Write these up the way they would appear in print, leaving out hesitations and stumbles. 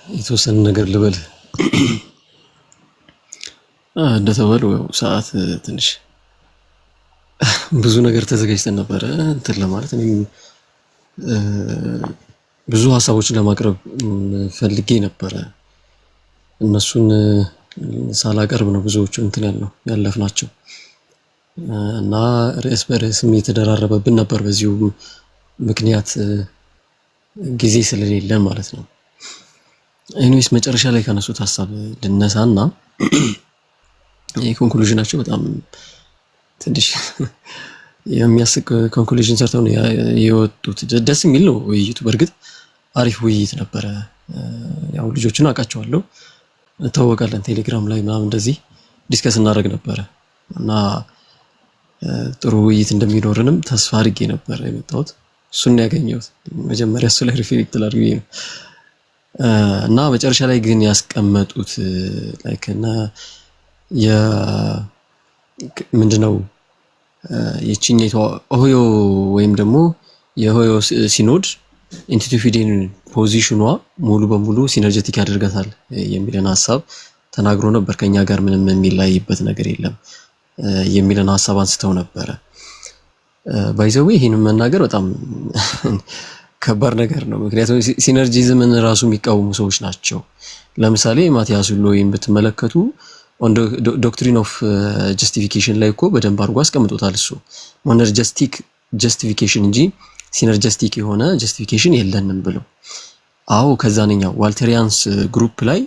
የተወሰነ ነገር ልበል እንደተባለው ያው ሰዓት ትንሽ ብዙ ነገር ተዘጋጅተን ነበረ እንትን ለማለት እኔም ብዙ ሀሳቦችን ለማቅረብ ፈልጌ ነበረ እነሱን ሳላቀርብ ነው ብዙዎቹ እንትን ያለፍናቸው እና ርዕስ በርዕስም የተደራረበብን ነበር በዚሁ ምክንያት ጊዜ ስለሌለን ማለት ነው። ኤኒዌይስ መጨረሻ ላይ ካነሱት ሀሳብ ልነሳና የኮንክሉዥናቸው በጣም ትንሽ የሚያስቅ ኮንክሉዥን ሰርተው ነው የወጡት። ደስ የሚል ነው ውይይቱ። በእርግጥ አሪፍ ውይይት ነበረ። ያው ልጆቹን አውቃቸዋለሁ፣ እንተዋወቃለን። ቴሌግራም ላይ ምናምን እንደዚህ ዲስከስ እናደርግ ነበረ እና ጥሩ ውይይት እንደሚኖርንም ተስፋ አድርጌ ነበር የመጣሁት። እሱን ያገኘሁት መጀመሪያ እሱ ላይ ሪፍሌክት ላድርግ ነው እና መጨረሻ ላይ ግን ያስቀመጡት ላይክ እና ምንድነው የቺኛይቷ ኦሆዮ ወይም ደግሞ የኦሆዮ ሲኖድ ኢንቲቲ ፊዴን ፖዚሽኗ ሙሉ በሙሉ ሲነርጀቲክ ያደርጋታል የሚልን ሐሳብ ተናግሮ ነበር። ከኛ ጋር ምንም የሚለያይበት ነገር የለም የሚልን ሐሳብ አንስተው ነበር። ባይዘው ይሄንን መናገር በጣም ከባድ ነገር ነው። ምክንያቱም ሲነርጂዝምን ራሱ የሚቃወሙ ሰዎች ናቸው። ለምሳሌ ማቲያስ ሎይን ብትመለከቱ ዶክትሪን ኦፍ ጀስቲፊኬሽን ላይ እኮ በደንብ አድርጎ አስቀምጦታል። እሱ ሞነርጀስቲክ ጀስቲፊኬሽን እንጂ ሲነርጀስቲክ የሆነ ጀስቲፊኬሽን የለንም ብሎ አዎ። ከዛኛው ዋልተሪያንስ ግሩፕ ላይ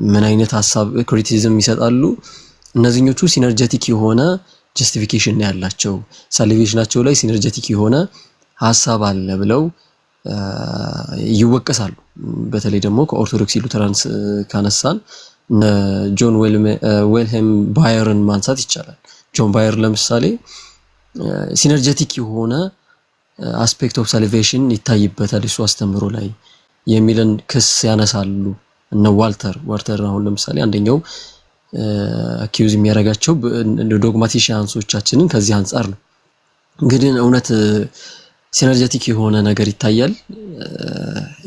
ምን አይነት ሐሳብ ክሪቲሲዝም ይሰጣሉ? እነዚህኞቹ ሲነርጀቲክ የሆነ ጀስቲፊኬሽን ነው ያላቸው፣ ሳልቬሽናቸው ላይ ሲነርጀቲክ የሆነ ሐሳብ አለ ብለው ይወቀሳሉ። በተለይ ደግሞ ከኦርቶዶክስ ሉተራንስ ካነሳን ጆን ዌልሄም ባየርን ማንሳት ይቻላል። ጆን ባየር ለምሳሌ ሲነርጀቲክ የሆነ አስፔክት ኦፍ ሳልቬሽን ይታይበታል እሱ አስተምሮ ላይ የሚልን ክስ ያነሳሉ። እነ ዋልተር አሁን ለምሳሌ አንደኛው አኪዩዝ የሚያደርጋቸው ዶግማቲሻንሶቻችንን ከዚህ አንፃር ነው። እንግዲህ እውነት ሲነርጀቲክ የሆነ ነገር ይታያል?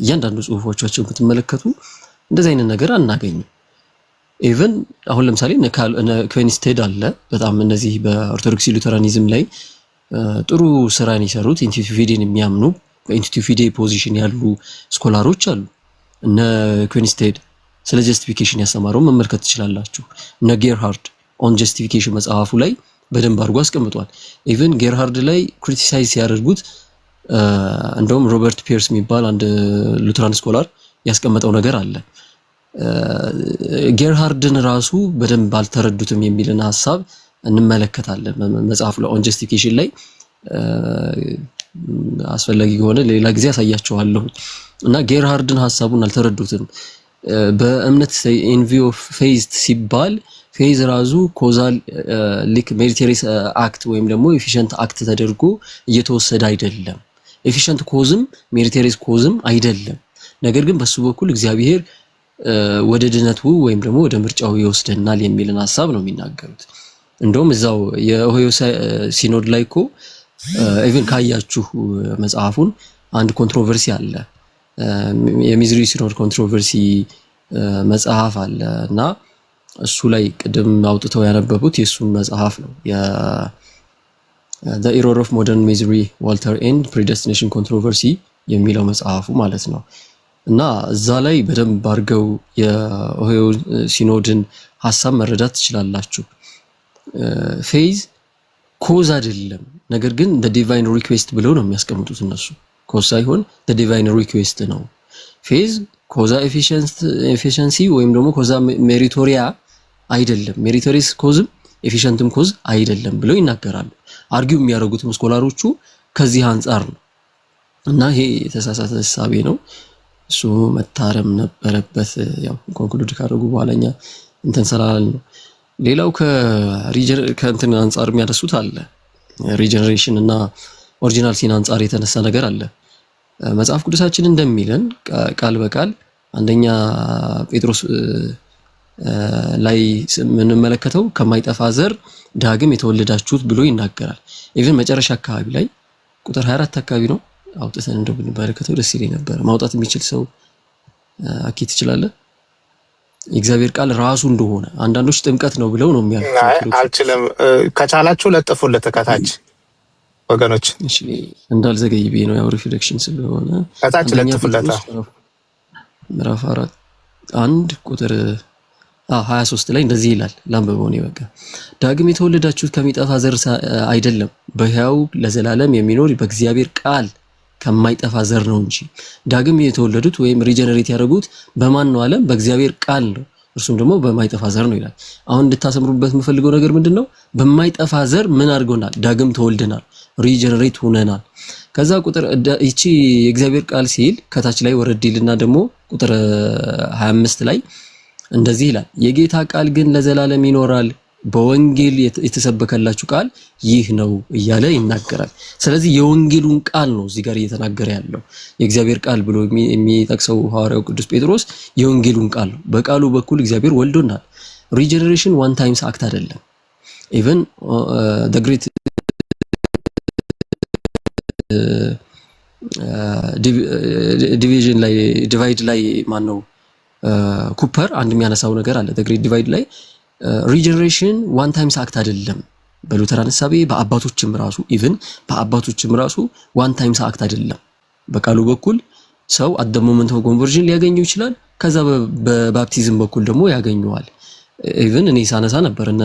እያንዳንዱ ጽሁፎቻቸውን ብትመለከቱ እንደዚህ አይነት ነገር አናገኝም። ኢቭን አሁን ለምሳሌ ኩዌንስቴድ አለ። በጣም እነዚህ በኦርቶዶክስ ሉተራኒዝም ላይ ጥሩ ስራን የሰሩት ኢንቲቲ ፊዴን የሚያምኑ በኢንቲቲ ፊዴ ፖዚሽን ያሉ ስኮላሮች አሉ። እነ ኩዌንስቴድ ስለ ጀስቲፊኬሽን ያስተማረው መመልከት ትችላላችሁ። እነ ጌርሃርድ ኦን ጀስቲፊኬሽን መጽሐፉ ላይ በደንብ አድርጎ አስቀምጧል። ኢቭን ጌርሃርድ ላይ ክሪቲሳይዝ ሲያደርጉት እንደውም ሮበርት ፒየርስ የሚባል አንድ ሉተራን ስኮላር ያስቀመጠው ነገር አለ። ጌርሃርድን ራሱ በደንብ አልተረዱትም የሚልን ሐሳብ እንመለከታለን መጽሐፉ ላይ ኦን ጀስቲፊኬሽን ላይ። አስፈላጊ ከሆነ ሌላ ጊዜ ያሳያችኋለሁ። እና ጌርሃርድን ሐሳቡን አልተረዱትም። በእምነት ኢን ቪው ኦፍ ፌዝ ሲባል ፌዝ ራሱ ኮዛል ሊክ ሜሪቶሪየስ አክት ወይም ደግሞ ኤፊሽንት አክት ተደርጎ እየተወሰደ አይደለም። ኤፊሽንት ኮዝም ሜሪቶሪየስ ኮዝም አይደለም። ነገር ግን በሱ በኩል እግዚአብሔር ወደ ድነቱ ወይም ደግሞ ወደ ምርጫው ይወስደናል የሚልን ሐሳብ ነው የሚናገሩት። እንደውም እዛው የኦሆዮ ሲኖድ ላይ እኮ ኢቭን ካያችሁ መጽሐፉን አንድ ኮንትሮቨርሲ አለ። የሚዝሪ ሲኖድ ኮንትሮቨርሲ መጽሐፍ አለ እና እሱ ላይ ቅድም አውጥተው ያነበቡት የሱን መጽሐፍ ነው። The Error of Modern Misery ዋልተር ኤንድ Predestination Controversy የሚለው መጽሐፉ ማለት ነው። እና እዛ ላይ በደንብ አድርገው የኦሆዮ ሲኖድን ሐሳብ መረዳት ትችላላችሁ። ፌዝ ኮዝ አይደለም፣ ነገር ግን the divine request ብለው ነው የሚያስቀምጡት እነሱ። ኮዝ ሳይሆን the divine request ነው። ፌዝ ኮዛ ኤፊሽንሲ ወይም ደግሞ ኮዛ ሜሪቶሪያ አይደለም፣ ሜሪቶሪየስ ኮዝም ኤፊሽንትም ኮዝ አይደለም ብለው ይናገራሉ። አርጊው የሚያደርጉትም ስኮላሮቹ ከዚህ አንፃር ነው። እና ይሄ የተሳሳተ ሐሳቤ ነው። እሱ መታረም ነበረበት። ያው ኮንክሉድ ካደረጉ በኋላኛ እንትን ሰላል ነው። ሌላው ከእንትን አንፃር የሚያደርሱት አለ። ሪጀነሬሽን እና ኦሪጂናል ሲን አንፃር የተነሳ ነገር አለ። መጽሐፍ ቅዱሳችን እንደሚለን ቃል በቃል አንደኛ ጴጥሮስ ላይ የምንመለከተው ከማይጠፋ ዘር ዳግም የተወለዳችሁት ብሎ ይናገራል። ኢቭን መጨረሻ አካባቢ ላይ ቁጥር 24 አካባቢ ነው አውጥተን እንደው ብንመለከተው ደስ ይለኝ ነበር። ማውጣት የሚችል ሰው አኪ ትችላለህ? የእግዚአብሔር ቃል ራሱ እንደሆነ አንዳንዶች ጥምቀት ነው ብለው ነው የሚያልፉት። አልችልም። ከቻላችሁ ለጥፉለት ከታች ወገኖች። እሺ እንዳልዘገይ ብዬ ነው ያው ሪፍሌክሽን ስለሆነ ከታች ለጥፉለት። ምዕራፍ 4 1 ቁጥር 23 ላይ እንደዚህ ይላል። ላንብበው ነው በቃ። ዳግም የተወለዳችሁት ከሚጠፋ ዘር አይደለም በሕያው ለዘላለም የሚኖር በእግዚአብሔር ቃል ከማይጠፋ ዘር ነው እንጂ። ዳግም የተወለዱት ወይም ሪጀነሬት ያደረጉት በማን ነው አለ? በእግዚአብሔር ቃል ነው፣ እርሱም ደግሞ በማይጠፋ ዘር ነው ይላል። አሁን እንድታሰምሩበት የምፈልገው ነገር ምንድነው? በማይጠፋ ዘር ምን አድርጎናል? ዳግም ተወልደናል፣ ሪጀነሬት ሆነናል። ከዛ ቁጥር እቺ የእግዚአብሔር ቃል ሲል ከታች ላይ ወረድ ይልና ደግሞ ቁጥር 25 ላይ እንደዚህ ይላል፣ የጌታ ቃል ግን ለዘላለም ይኖራል፣ በወንጌል የተሰበከላችሁ ቃል ይህ ነው እያለ ይናገራል። ስለዚህ የወንጌሉን ቃል ነው እዚህ ጋር እየተናገረ ያለው። የእግዚአብሔር ቃል ብሎ የሚጠቅሰው ሐዋርያው ቅዱስ ጴጥሮስ የወንጌሉን ቃል ነው። በቃሉ በኩል እግዚአብሔር ወልዶናል። ሪጀነሬሽን ዋን ታይምስ አክት አይደለም። ኢቭን ዘ ግሬት ዲቪዥን ላይ ዲቫይድ ላይ ማን ነው ኩፐር አንድ የሚያነሳው ነገር አለ። ዘ ግሬት ዲቫይድ ላይ ሪጀነሬሽን ዋን ታይምስ አክት አይደለም። በሉተራን ሐሳቤ በአባቶችም ራሱ ኢቭን በአባቶችም ራሱ ዋን ታይምስ አክት አይደለም። በቃሉ በኩል ሰው አት ዘ ሞመንት ኦፍ ኮንቨርዥን ሊያገኘው ይችላል። ከዛ በባፕቲዝም በኩል ደግሞ ያገኘዋል። ኢቭን እኔ ሳነሳ ነበር እነ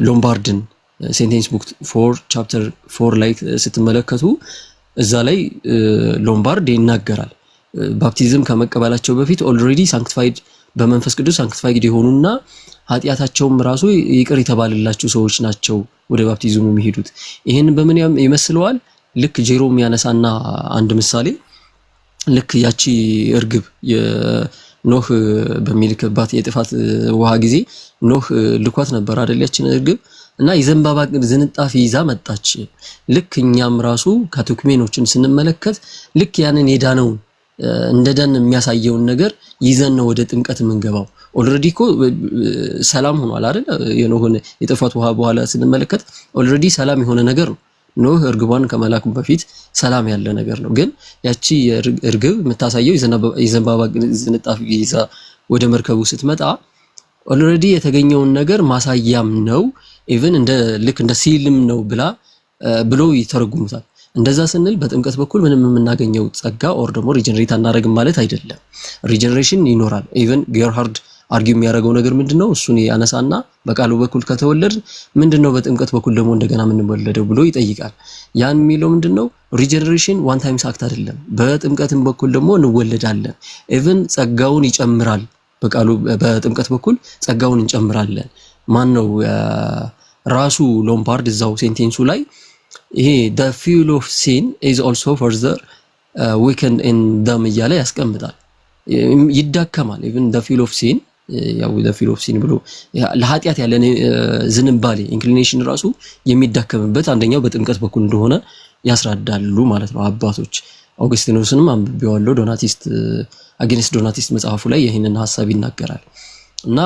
ሎምባርድን ሴንቴንስ ቡክ 4 ቻፕተር 4 ላይ ስትመለከቱ እዛ ላይ ሎምባርድ ይናገራል። ባፕቲዝም ከመቀበላቸው በፊት ኦልሬዲ ሳንክቲፋይድ በመንፈስ ቅዱስ ሳንክቲፋይድ የሆኑና ኃጢአታቸውም ራሱ ይቅር የተባለላቸው ሰዎች ናቸው ወደ ባፕቲዝሙ የሚሄዱት። ይሄን በምን ይመስለዋል? ልክ ጄሮም ያነሳና አንድ ምሳሌ ልክ ያቺ እርግብ የኖህ በሚልክባት የጥፋት ውሃ ጊዜ ኖህ ልኳት ነበር አይደል? ያችን እርግብ እና የዘንባባ ዝንጣፊ ይዛ መጣች። ልክ እኛም ራሱ ካቴኩሜኖችን ስንመለከት ልክ ያንን የዳነውን እንደደን የሚያሳየውን ነገር ይዘን ነው ወደ ጥምቀት የምንገባው። ኦልሬዲ እኮ ሰላም ሆኗል አይደል? የኖህን የጥፋት ውሃ በኋላ ስንመለከት ኦልሬዲ ሰላም የሆነ ነገር ነው። ኖህ እርግቧን ከመላኩ በፊት ሰላም ያለ ነገር ነው። ግን ያቺ እርግብ የምታሳየው የዘንባባ ዝንጣፊ ይዛ ወደ መርከቡ ስትመጣ ኦልሬዲ የተገኘውን ነገር ማሳያም ነው። ኢቭን ልክ እንደ ሲልም ነው ብሎ ይተረጉሙታል። እንደዛ ስንል በጥምቀት በኩል ምንም የምናገኘው ጸጋ ኦር ደግሞ ሪጀነሬት አናደርግም ማለት አይደለም። ሪጀነሬሽን ይኖራል። ኢቭን ጌርሃርድ አርጊው የሚያደርገው ነገር ምንድነው? እሱን ያነሳና በቃሉ በኩል ከተወለድ ምንድነው በጥምቀት በኩል ደግሞ እንደገና የምንወለደው ብሎ ይጠይቃል። ያን የሚለው ምንድነው? ሪጀነሬሽን ዋን ታይምስ አክት አይደለም። በጥምቀትም በኩል ደግሞ እንወለዳለን። ኢቭን ጸጋውን ይጨምራል። በቃሉ በጥምቀት በኩል ጸጋውን እንጨምራለን። ማን ነው ራሱ ሎምባርድ እዛው ሴንቴንሱ ላይ ይሄ the fuel of sin is also further weakened in them እያለ ያስቀምጣል። ይዳከማል። even the fuel of sin ያው the fuel of sin ብሎ ለኃጢአት ያለን ዝንባሌ ኢንክሊኔሽን ራሱ የሚዳከምበት አንደኛው በጥምቀት በኩል እንደሆነ ያስረዳሉ ማለት ነው አባቶች። አውግስቲኖስንም አንብቤዋለሁ። አጌንስት ዶናቲስት መጽሐፉ ላይ ይህንን ሐሳብ ይናገራል። እና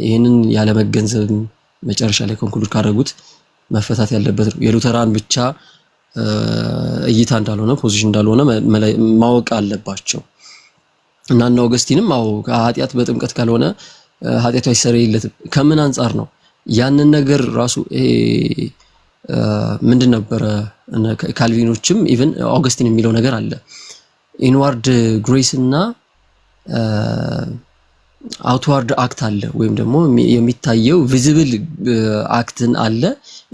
ይህንን ያለ መገንዘብ መጨረሻ ላይ ኮንክሉድ ካደረጉት መፈታት ያለበት ነው። የሉተራን ብቻ እይታ እንዳልሆነ ፖዚሽን እንዳልሆነ ማወቅ አለባቸው። እና አውግስቲንም ኃጢአት በጥምቀት ካልሆነ ኃጢአቱ አይሰረይለትም። ከምን አንጻር ነው ያንን ነገር ራሱ ምንድን ነበረ? ካልቪኖችም ኢቭን አውግስቲን የሚለው ነገር አለ። ኢንዋርድ ግሬስ እና አውትዋርድ አክት አለ፣ ወይም ደግሞ የሚታየው ቪዚብል አክትን አለ።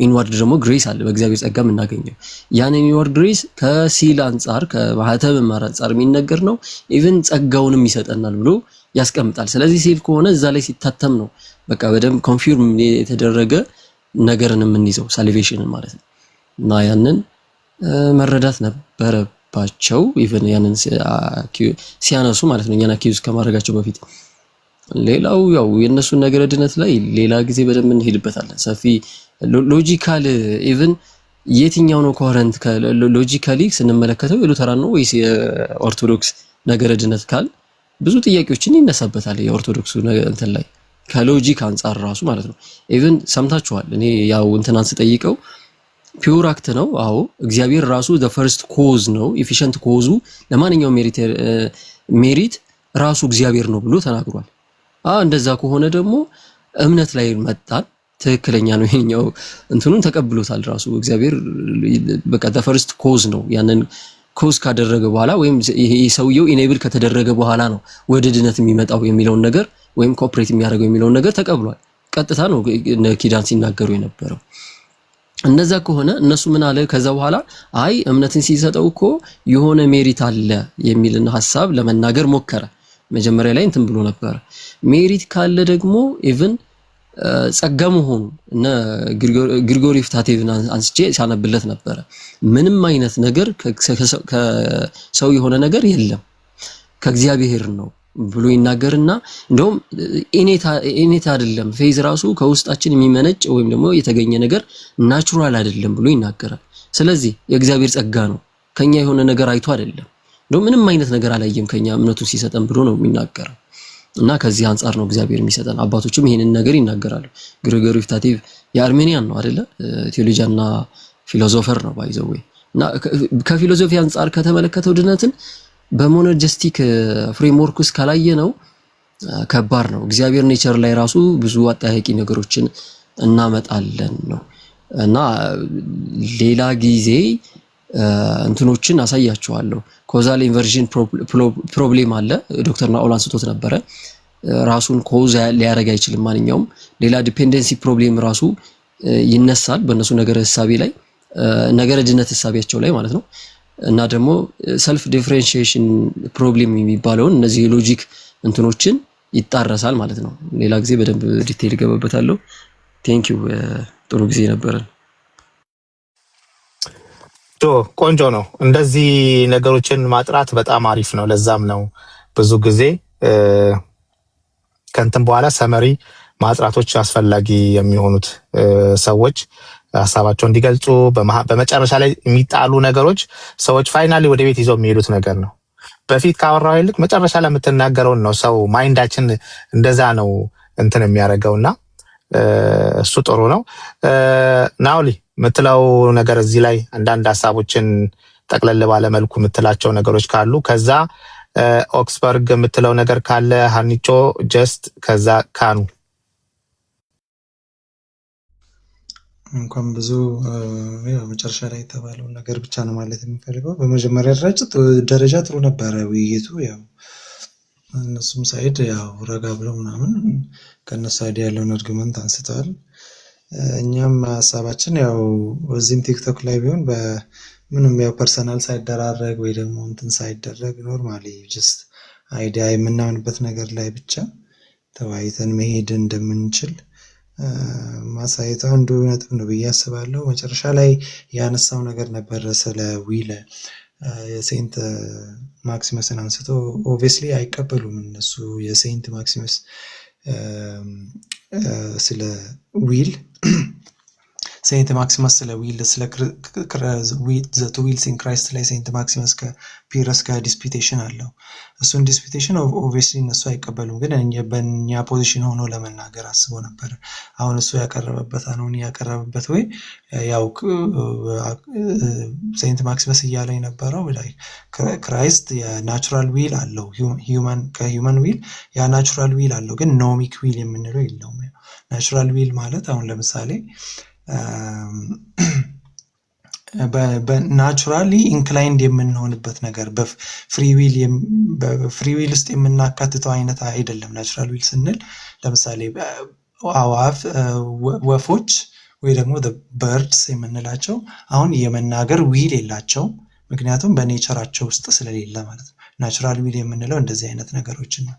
ኢንዋርድ ደግሞ ግሬስ አለ፣ በእግዚአብሔር ጸጋ የምናገኘው። ያን ኢንዋርድ ግሬስ ከሲል አንጻር ከማህተም መማር አንጻር የሚነገር ነው። ኢቭን ጸጋውንም ይሰጠናል ብሎ ያስቀምጣል። ስለዚህ ሲል ከሆነ እዛ ላይ ሲታተም ነው በቃ በደንብ ኮንፊርም የተደረገ ነገርን የምንይዘው ሳልቬሽንን ማለት ነው። እና ያንን መረዳት ነበረባቸው። ኢቭን ያንን ሲያነሱ ማለት ነው እኛን አኪዩዝ ከማድረጋቸው በፊት። ሌላው ያው የነሱን ነገረ ድነት ላይ ሌላ ጊዜ በደንብ እንሄድበታለን። ሰፊ ሎጂካል ኢቭን የትኛው ነው ኮሄረንት ሎጂካሊ ስንመለከተው የሉተራን ነው ወይስ የኦርቶዶክስ ነገረ ድነት ካል ብዙ ጥያቄዎችን ይነሳበታል። የኦርቶዶክሱ እንትን ላይ ከሎጂክ አንጻር ራሱ ማለት ነው። ኢቭን ሰምታችኋል። እኔ ያው እንትናን ስጠይቀው ፒውር አክት ነው። እግዚአብሔር ራሱ the first cause ነው። ኤፊሽንት ኮዙ ለማንኛውም ሜሪት ራሱ እግዚአብሔር ነው ብሎ ተናግሯል። እንደዛ ከሆነ ደግሞ እምነት ላይ መጣን። ትክክለኛ ነው ይሄኛው እንትኑን ተቀብሎታል ራሱ እግዚአብሔር። በቃ ፈርስት ኮዝ ነው። ያንን ኮዝ ካደረገ በኋላ ወይም ይሄ ሰውየው ኢኔብል ከተደረገ በኋላ ነው ወደ ድነት የሚመጣው የሚለውን ነገር ወይም ኮኦፕሬት የሚያደርገው የሚለውን ነገር ተቀብሏል። ቀጥታ ነው ኪዳን ሲናገሩ የነበረው። እንደዛ ከሆነ እነሱ ምን አለ ከዛ በኋላ አይ እምነትን ሲሰጠው እኮ የሆነ ሜሪት አለ የሚልን ሐሳብ ለመናገር ሞከረ። መጀመሪያ ላይ እንትን ብሎ ነበር። ሜሪት ካለ ደግሞ ኢቭን ጸጋ መሆኑ እና ግሪጎሪ ፍታቴቭን አንስቼ ሲያነብለት ነበረ። ምንም አይነት ነገር ከሰው የሆነ ነገር የለም ከእግዚአብሔር ነው ብሎ ይናገርና እንደውም ኢኔት አይደለም ፌዝ ራሱ ከውስጣችን የሚመነጭ ወይም ደግሞ የተገኘ ነገር ናቹራል አይደለም ብሎ ይናገራል። ስለዚህ የእግዚአብሔር ጸጋ ነው ከኛ የሆነ ነገር አይቶ አይደለም። እንደውም ምንም አይነት ነገር አላየም ከኛ እምነቱን ሲሰጠን ብሎ ነው የሚናገረው። እና ከዚህ አንፃር ነው እግዚአብሔር የሚሰጠን። አባቶችም ይሄንን ነገር ይናገራሉ። ግሪጎሪ ፍታቴቭ የአርሜኒያን ነው አይደለ? ቴዎሎጂያንና ፊሎሶፈር ነው ባይዘው። እና ከፊሎሶፊ አንፃር ከተመለከተው ድነትን በሞኖጀስቲክ ፍሬምወርክ ውስጥ ካላየ ነው ከባድ ነው። እግዚአብሔር ኔቸር ላይ ራሱ ብዙ አጠያቂ ነገሮችን እናመጣለን ነው። እና ሌላ ጊዜ እንትኖችን አሳያችኋለሁ። ኮዛል ኢንቨርዥን ፕሮብሌም አለ። ዶክተር ናኦል አንስቶት ነበረ። ራሱን ኮዝ ሊያደርግ አይችልም ማንኛውም። ሌላ ዲፔንደንሲ ፕሮብሌም ራሱ ይነሳል በእነሱ ነገረ ሐሳቤ ላይ ነገረ ድነት ሐሳቢያቸው ላይ ማለት ነው። እና ደግሞ ሰልፍ ዲፈረንሺዬሽን ፕሮብሌም የሚባለውን እነዚህ ሎጂክ እንትኖችን ይጣረሳል ማለት ነው። ሌላ ጊዜ በደንብ ዲቴይል ገባበታለሁ። ቴንክ ዩ። ጥሩ ጊዜ ነበረን። ቆንጆ ነው። እንደዚህ ነገሮችን ማጥራት በጣም አሪፍ ነው። ለዛም ነው ብዙ ጊዜ ከንትን በኋላ ሰመሪ ማጥራቶች አስፈላጊ የሚሆኑት ሰዎች ሀሳባቸውን እንዲገልጹ በመጨረሻ ላይ የሚጣሉ ነገሮች ሰዎች ፋይናሊ ወደ ቤት ይዘው የሚሄዱት ነገር ነው። በፊት ካወራው ይልቅ መጨረሻ ላይ የምትናገረውን ነው ሰው ማይንዳችን እንደዛ ነው እንትን የሚያደርገውና እሱ ጥሩ ነው። ናውሊ የምትለው ነገር እዚህ ላይ አንዳንድ ሀሳቦችን ጠቅለል ባለ መልኩ የምትላቸው ነገሮች ካሉ ከዛ ኦክስበርግ የምትለው ነገር ካለ ሃኒቾ ጀስት ከዛ ካኑ እንኳን ብዙ መጨረሻ ላይ የተባለው ነገር ብቻ ነው ማለት የሚፈልገው። በመጀመሪያ ደረጃ ጥሩ ነበረ ውይይቱ። ያው እነሱም ሳይድ ያው ረጋ ብለው ምናምን ከነሱ ሳይድ ያለውን አርጊመንት አንስተዋል። እኛም ሀሳባችን ያው እዚህም ቲክቶክ ላይ ቢሆን በምንም ያው ፐርሰናል ሳይደራረግ ወይ ደግሞ እንትን ሳይደረግ ኖርማሊ ጀስት አይዲያ የምናምንበት ነገር ላይ ብቻ ተወያይተን መሄድ እንደምንችል ማሳየት አንዱ ነጥብ ነው ብዬ አስባለሁ። መጨረሻ ላይ ያነሳው ነገር ነበር ስለ ዊል የሴንት ማክሲመስን አንስቶ ኦብቪየስሊ አይቀበሉም እነሱ የሴንት ማክሲመስ ስለ ዊል ሴንት ማክሲመስ ስለ ዊል ስለ ዘ ቱ ዊልስ ኢን ክራይስት ላይ ሴንት ማክሲመስ ከፒረስ ጋር ዲስፒቴሽን አለው። እሱን ዲስፒቴሽን ኦብቪየስሊ እነሱ አይቀበሉም፣ ግን በእኛ ፖዚሽን ሆኖ ለመናገር አስቦ ነበር። አሁን እሱ ያቀረበበት ወይ ያው ሴንት ማክሲመስ እያለ የነበረው ክራይስት የናቹራል ዊል አለው፣ ከሂውማን ዊል ያ ናቹራል ዊል አለው፣ ግን ኖሚክ ዊል የምንለው የለውም። ናቹራል ዊል ማለት አሁን ለምሳሌ በናቹራሊ ኢንክላይንድ የምንሆንበት ነገር በፍሪ ዊል ውስጥ የምናካትተው አይነት አይደለም። ናቹራል ዊል ስንል ለምሳሌ አዋፍ፣ ወፎች ወይ ደግሞ በርድስ የምንላቸው አሁን የመናገር ዊል የላቸው፣ ምክንያቱም በኔቸራቸው ውስጥ ስለሌለ ማለት ነው። ናቹራል ዊል የምንለው እንደዚህ አይነት ነገሮችን ነው።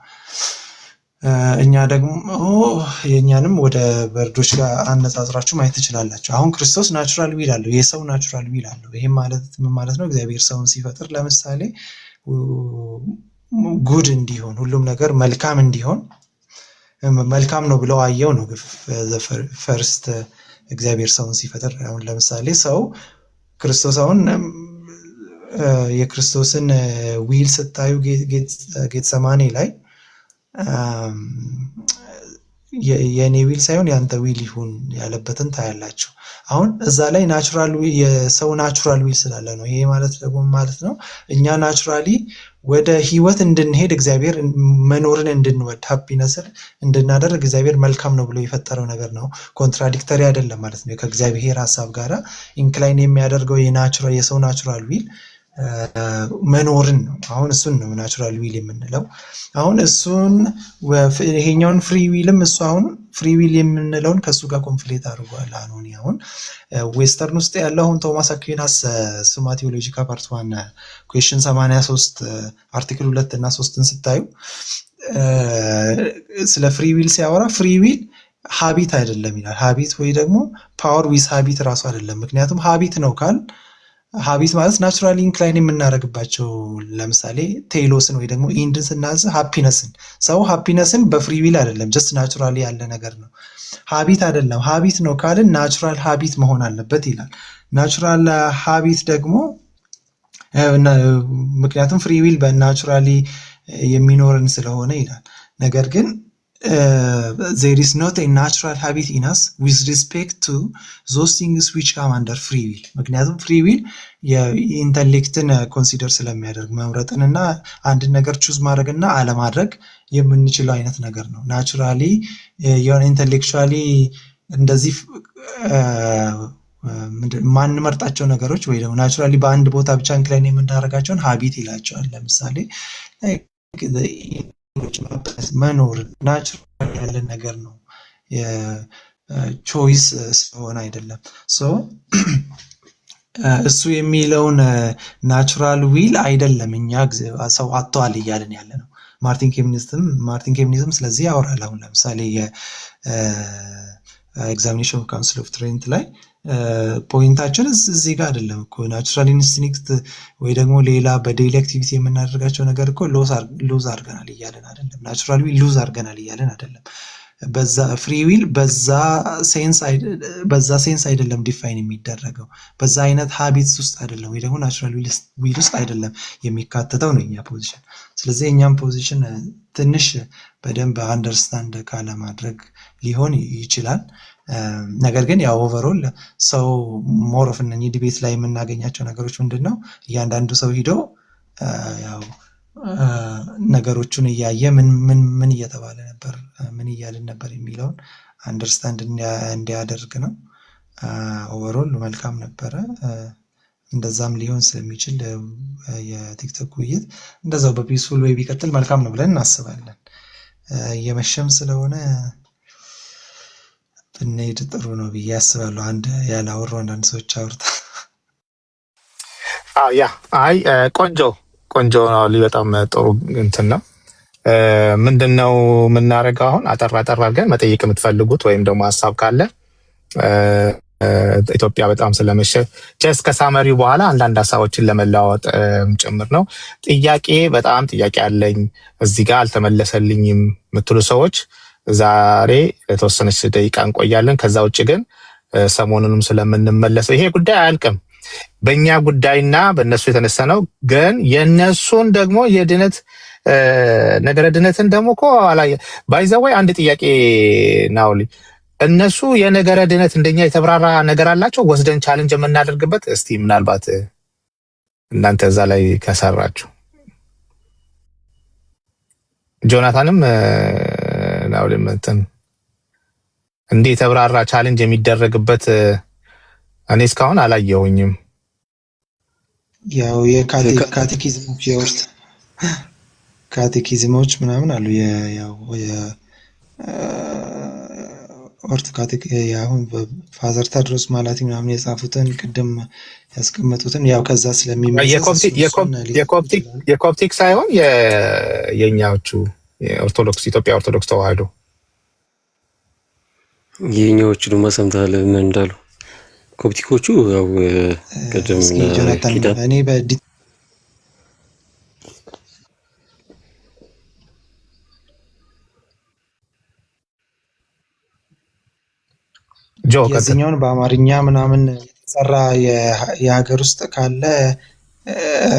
እኛ ደግሞ የኛንም ወደ በርዶች ጋር አነጻጽራችሁ ማየት ትችላላችሁ። አሁን ክርስቶስ ናቹራል ዊል አለው፣ የሰው ናቹራል ዊል አለው። ይሄም ማለት ምን ማለት ነው? እግዚአብሔር ሰውን ሲፈጥር ለምሳሌ ጉድ እንዲሆን ሁሉም ነገር መልካም እንዲሆን መልካም ነው ብለው አየው ነው ፈርስት እግዚአብሔር ሰውን ሲፈጥር። አሁን ለምሳሌ ሰው ክርስቶስ አሁን የክርስቶስን ዊል ስታዩ ጌትሰማኒ ላይ የኔ ዊል ሳይሆን ያንተ ዊል ይሁን ያለበትን ታያላችሁ። አሁን እዛ ላይ ናቹራል የሰው ናቹራል ዊል ስላለ ነው። ይሄ ማለት ደግሞ ማለት ነው እኛ ናቹራሊ ወደ ህይወት እንድንሄድ እግዚአብሔር መኖርን እንድንወድ ሃፒነስን እንድናደርግ እግዚአብሔር መልካም ነው ብሎ የፈጠረው ነገር ነው። ኮንትራዲክተሪ አይደለም ማለት ነው። ከእግዚአብሔር ሀሳብ ጋራ ኢንክላይን የሚያደርገው የሰው ናቹራል ዊል መኖርን ነው። አሁን እሱን ነው ናቹራል ዊል የምንለው። አሁን እሱን ይሄኛውን ፍሪ ዊልም እሱ አሁን ፍሪ ዊል የምንለውን ከእሱ ጋር ኮንፍሌት አድርጓል። አሁን ዌስተርን ውስጥ ያለው አሁን ቶማስ አኩዊናስ ሱማ ቴዎሎጂካ ፓርት 1 ኩዌሽን 83 አርቲክል 2 እና 3ን ስታዩ ስለ ፍሪ ዊል ሲያወራ ፍሪ ዊል ሀቢት አይደለም ይላል። ሀቢት ወይ ደግሞ ፓወር ዊዝ ሀቢት ራሱ አይደለም። ምክንያቱም ሀቢት ነው ካል ሀቢት ማለት ናቹራሊ ኢንክላይን የምናደርግባቸው ለምሳሌ ቴሎስን ወይ ደግሞ ኢንድን ስናዝ ሃፒነስን ሰው ሃፒነስን በፍሪ ዊል አይደለም ጀስት ናቹራሊ ያለ ነገር ነው። ሀቢት አይደለም። ሀቢት ነው ካልን ናቹራል ሀቢት መሆን አለበት ይላል። ናቹራል ሀቢት ደግሞ ምክንያቱም ፍሪ ዊል በናቹራሊ የሚኖርን ስለሆነ ይላል። ነገር ግን there is not a natural habit in us with respect to those things which come under free will። ምክንያቱም ፍሪ ዊል የኢንተሌክትን ኮንሲደር ስለሚያደርግ መምረጥንና አንድን ነገር ቹዝ ማድረግና አለማድረግ የምንችለው አይነት ነገር ነው። ናቹራሊ የሆነ ኢንተሌክቹዋሊ እንደዚህ ማንመርጣቸው ነገሮች ወይ ደግሞ ናቹራሊ በአንድ ቦታ ብቻ ኢንክላይን የምናደርጋቸውን ሀቢት ይላቸዋል። ለምሳሌ መኖር ናቹራል ያለ ነገር ነው። ቾይስ ስለሆነ አይደለም። እሱ የሚለውን ናቹራል ዊል አይደለም እኛ ሰው አጥተዋል እያልን ያለ ነው። ማርቲን ኬምኒዝም ስለዚህ ያወራል። አሁን ለምሳሌ የኤግዛሚኔሽን ኦፍ ካውንስል ኦፍ ትሬንት ላይ ፖይንታችን እዚህ ጋር አይደለም እኮ ናቹራል ኢንስቲንክት ወይ ደግሞ ሌላ በዴይሊ አክቲቪቲ የምናደርጋቸው ነገር እኮ ሉዝ አድርገናል እያለን አይደለም። ናቹራል ዊል ሉዝ አድርገናል እያለን አይደለም። በዛ ፍሪ ዊል በዛ ሴንስ አይደለም ዲፋይን የሚደረገው፣ በዛ አይነት ሃቢትስ ውስጥ አይደለም ወይ ደግሞ ናቹራል ዊል ውስጥ አይደለም የሚካተተው ነው የኛ ፖዚሽን። ስለዚህ የኛም ፖዚሽን ትንሽ በደንብ አንደርስታንድ ካለማድረግ ሊሆን ይችላል። ነገር ግን ያው ኦቨርኦል ሰው ሞር ኦፍ እነኚህ ዲቤት ላይ የምናገኛቸው ነገሮች ምንድነው እያንዳንዱ ሰው ሂዶ ያው ነገሮቹን እያየ ምን እየተባለ ነበር ምን እያልን ነበር የሚለውን አንደርስታንድ እንዲያደርግ ነው። ኦቨርኦል መልካም ነበረ። እንደዛም ሊሆን ስለሚችል የቲክቶክ ውይይት እንደዛው በፒስፉል ወይ ቢቀጥል መልካም ነው ብለን እናስባለን። እየመሸም ስለሆነ ብንሄድ ጥሩ ነው ብዬ አስባለሁ። አንድ ያላወሩ አንዳንድ ሰዎች አውርታ ቆንጆ ነው። በጣም ጥሩ እንትን ነው። ምንድነው የምናደርገው አሁን አጠር አድርገን መጠየቅ የምትፈልጉት ወይም ደግሞ ሀሳብ ካለ ኢትዮጵያ በጣም ስለመሸ ጀስት ከሳመሪው በኋላ አንዳንድ ሀሳቦችን ለመለዋወጥ ጭምር ነው። ጥያቄ አለኝ እዚህ ጋር አልተመለሰልኝም የምትሉ ሰዎች ዛሬ ለተወሰነች ደቂቃ እንቆያለን። ከዛ ውጭ ግን ሰሞኑንም ስለምንመለሰው ይሄ ጉዳይ አያልቅም። በእኛ ጉዳይና በእነሱ የተነሳ ነው። ግን የእነሱን ደግሞ የድነት ነገረ ድነትን ደግሞ እኮ ባይዘወይ አንድ ጥያቄ ናውሊ እነሱ የነገረ ድነት እንደኛ የተብራራ ነገር አላቸው ወስደን ቻሌንጅ የምናደርግበት። እስቲ ምናልባት እናንተ እዛ ላይ ከሰራችሁ ጆናታንም ናውሊ እንትን እንዴ የተብራራ ቻሌንጅ የሚደረግበት እኔ እስካሁን አላየሁኝም። ያው የካቴኪዝሞች የውስጥ ካቴኪዝሞች ምናምን አሉ። ያው አሁን ፋዘር ታድሮስ ማለት ምናምን የጻፉትን ቅድም ያስቀመጡትን ያው ከዛ ስለሚመለስ የኮፕቲክ ሳይሆን የኛዎቹ የኦርቶዶክስ ኢትዮጵያ ኦርቶዶክስ ተዋህዶ የኛዎቹ ደግሞ ሰምተሃል ምን እንዳሉ ኮፕቲኮቹ ያው ቀደም እኔ በዲ የዚህኛውን በአማርኛ ምናምን የተሰራ የሀገር ውስጥ ካለ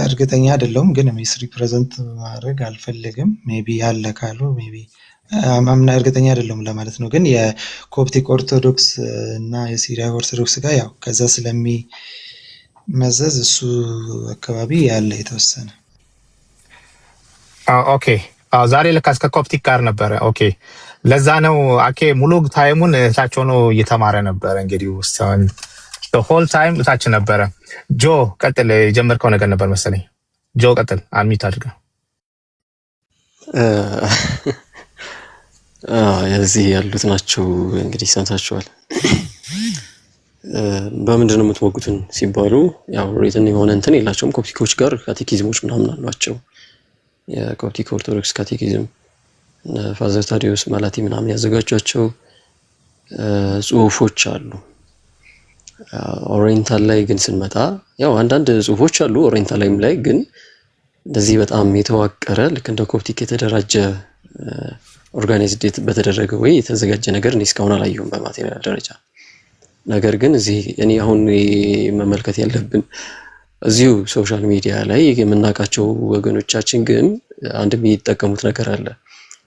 እርግጠኛ አይደለሁም፣ ግን ሚስ ሪፕሬዘንት ማድረግ አልፈልግም። ሜቢ ያለ ካሉ ሜቢ አምና እርግጠኛ አይደለሁም ለማለት ነው። ግን የኮፕቲክ ኦርቶዶክስ እና የሲሪያ ኦርቶዶክስ ጋር ያው ከዛ ስለሚመዘዝ እሱ አካባቢ ያለ የተወሰነ ኦኬ። ዛሬ ለካስ ከኮፕቲክ ጋር ነበረ። ኦኬ ለዛ ነው አኬ ሙሉ ታይሙን እታች ሆኖ እየተማረ ነበረ። እንግዲህ ውስጥ ሆል ታይም እታች ነበረ። ጆ ቀጥል፣ የጀመርከው ነገር ነበር መሰለኝ። ጆ ቀጥል፣ አልሚት አድርገህ። እዚህ ያሉት ናቸው እንግዲህ ሰምታችኋል። በምንድን ነው የምትሞግቱን ሲባሉ ያው ሪትን የሆነ እንትን የላቸውም። ኮፕቲኮች ጋር ካቴኪዝሞች ምናምን አሏቸው። የኮፕቲክ ኦርቶዶክስ ካቴኪዝም ፋዘር ታዲዮስ ማላቲ ምናምን ያዘጋጇቸው ጽሁፎች አሉ። ኦሪየንታል ላይ ግን ስንመጣ ያው አንዳንድ ጽሁፎች አሉ ኦሪየንታል ላይም ላይ ግን እንደዚህ በጣም የተዋቀረ ልክ እንደ ኮፕቲክ የተደራጀ ኦርጋናይዝድ በተደረገ ወይ የተዘጋጀ ነገር እኔ እስካሁን አላየሁም በማቴሪያል ደረጃ። ነገር ግን እዚህ እኔ አሁን መመልከት ያለብን እዚሁ ሶሻል ሚዲያ ላይ የምናውቃቸው ወገኖቻችን ግን አንድ የሚጠቀሙት ነገር አለ።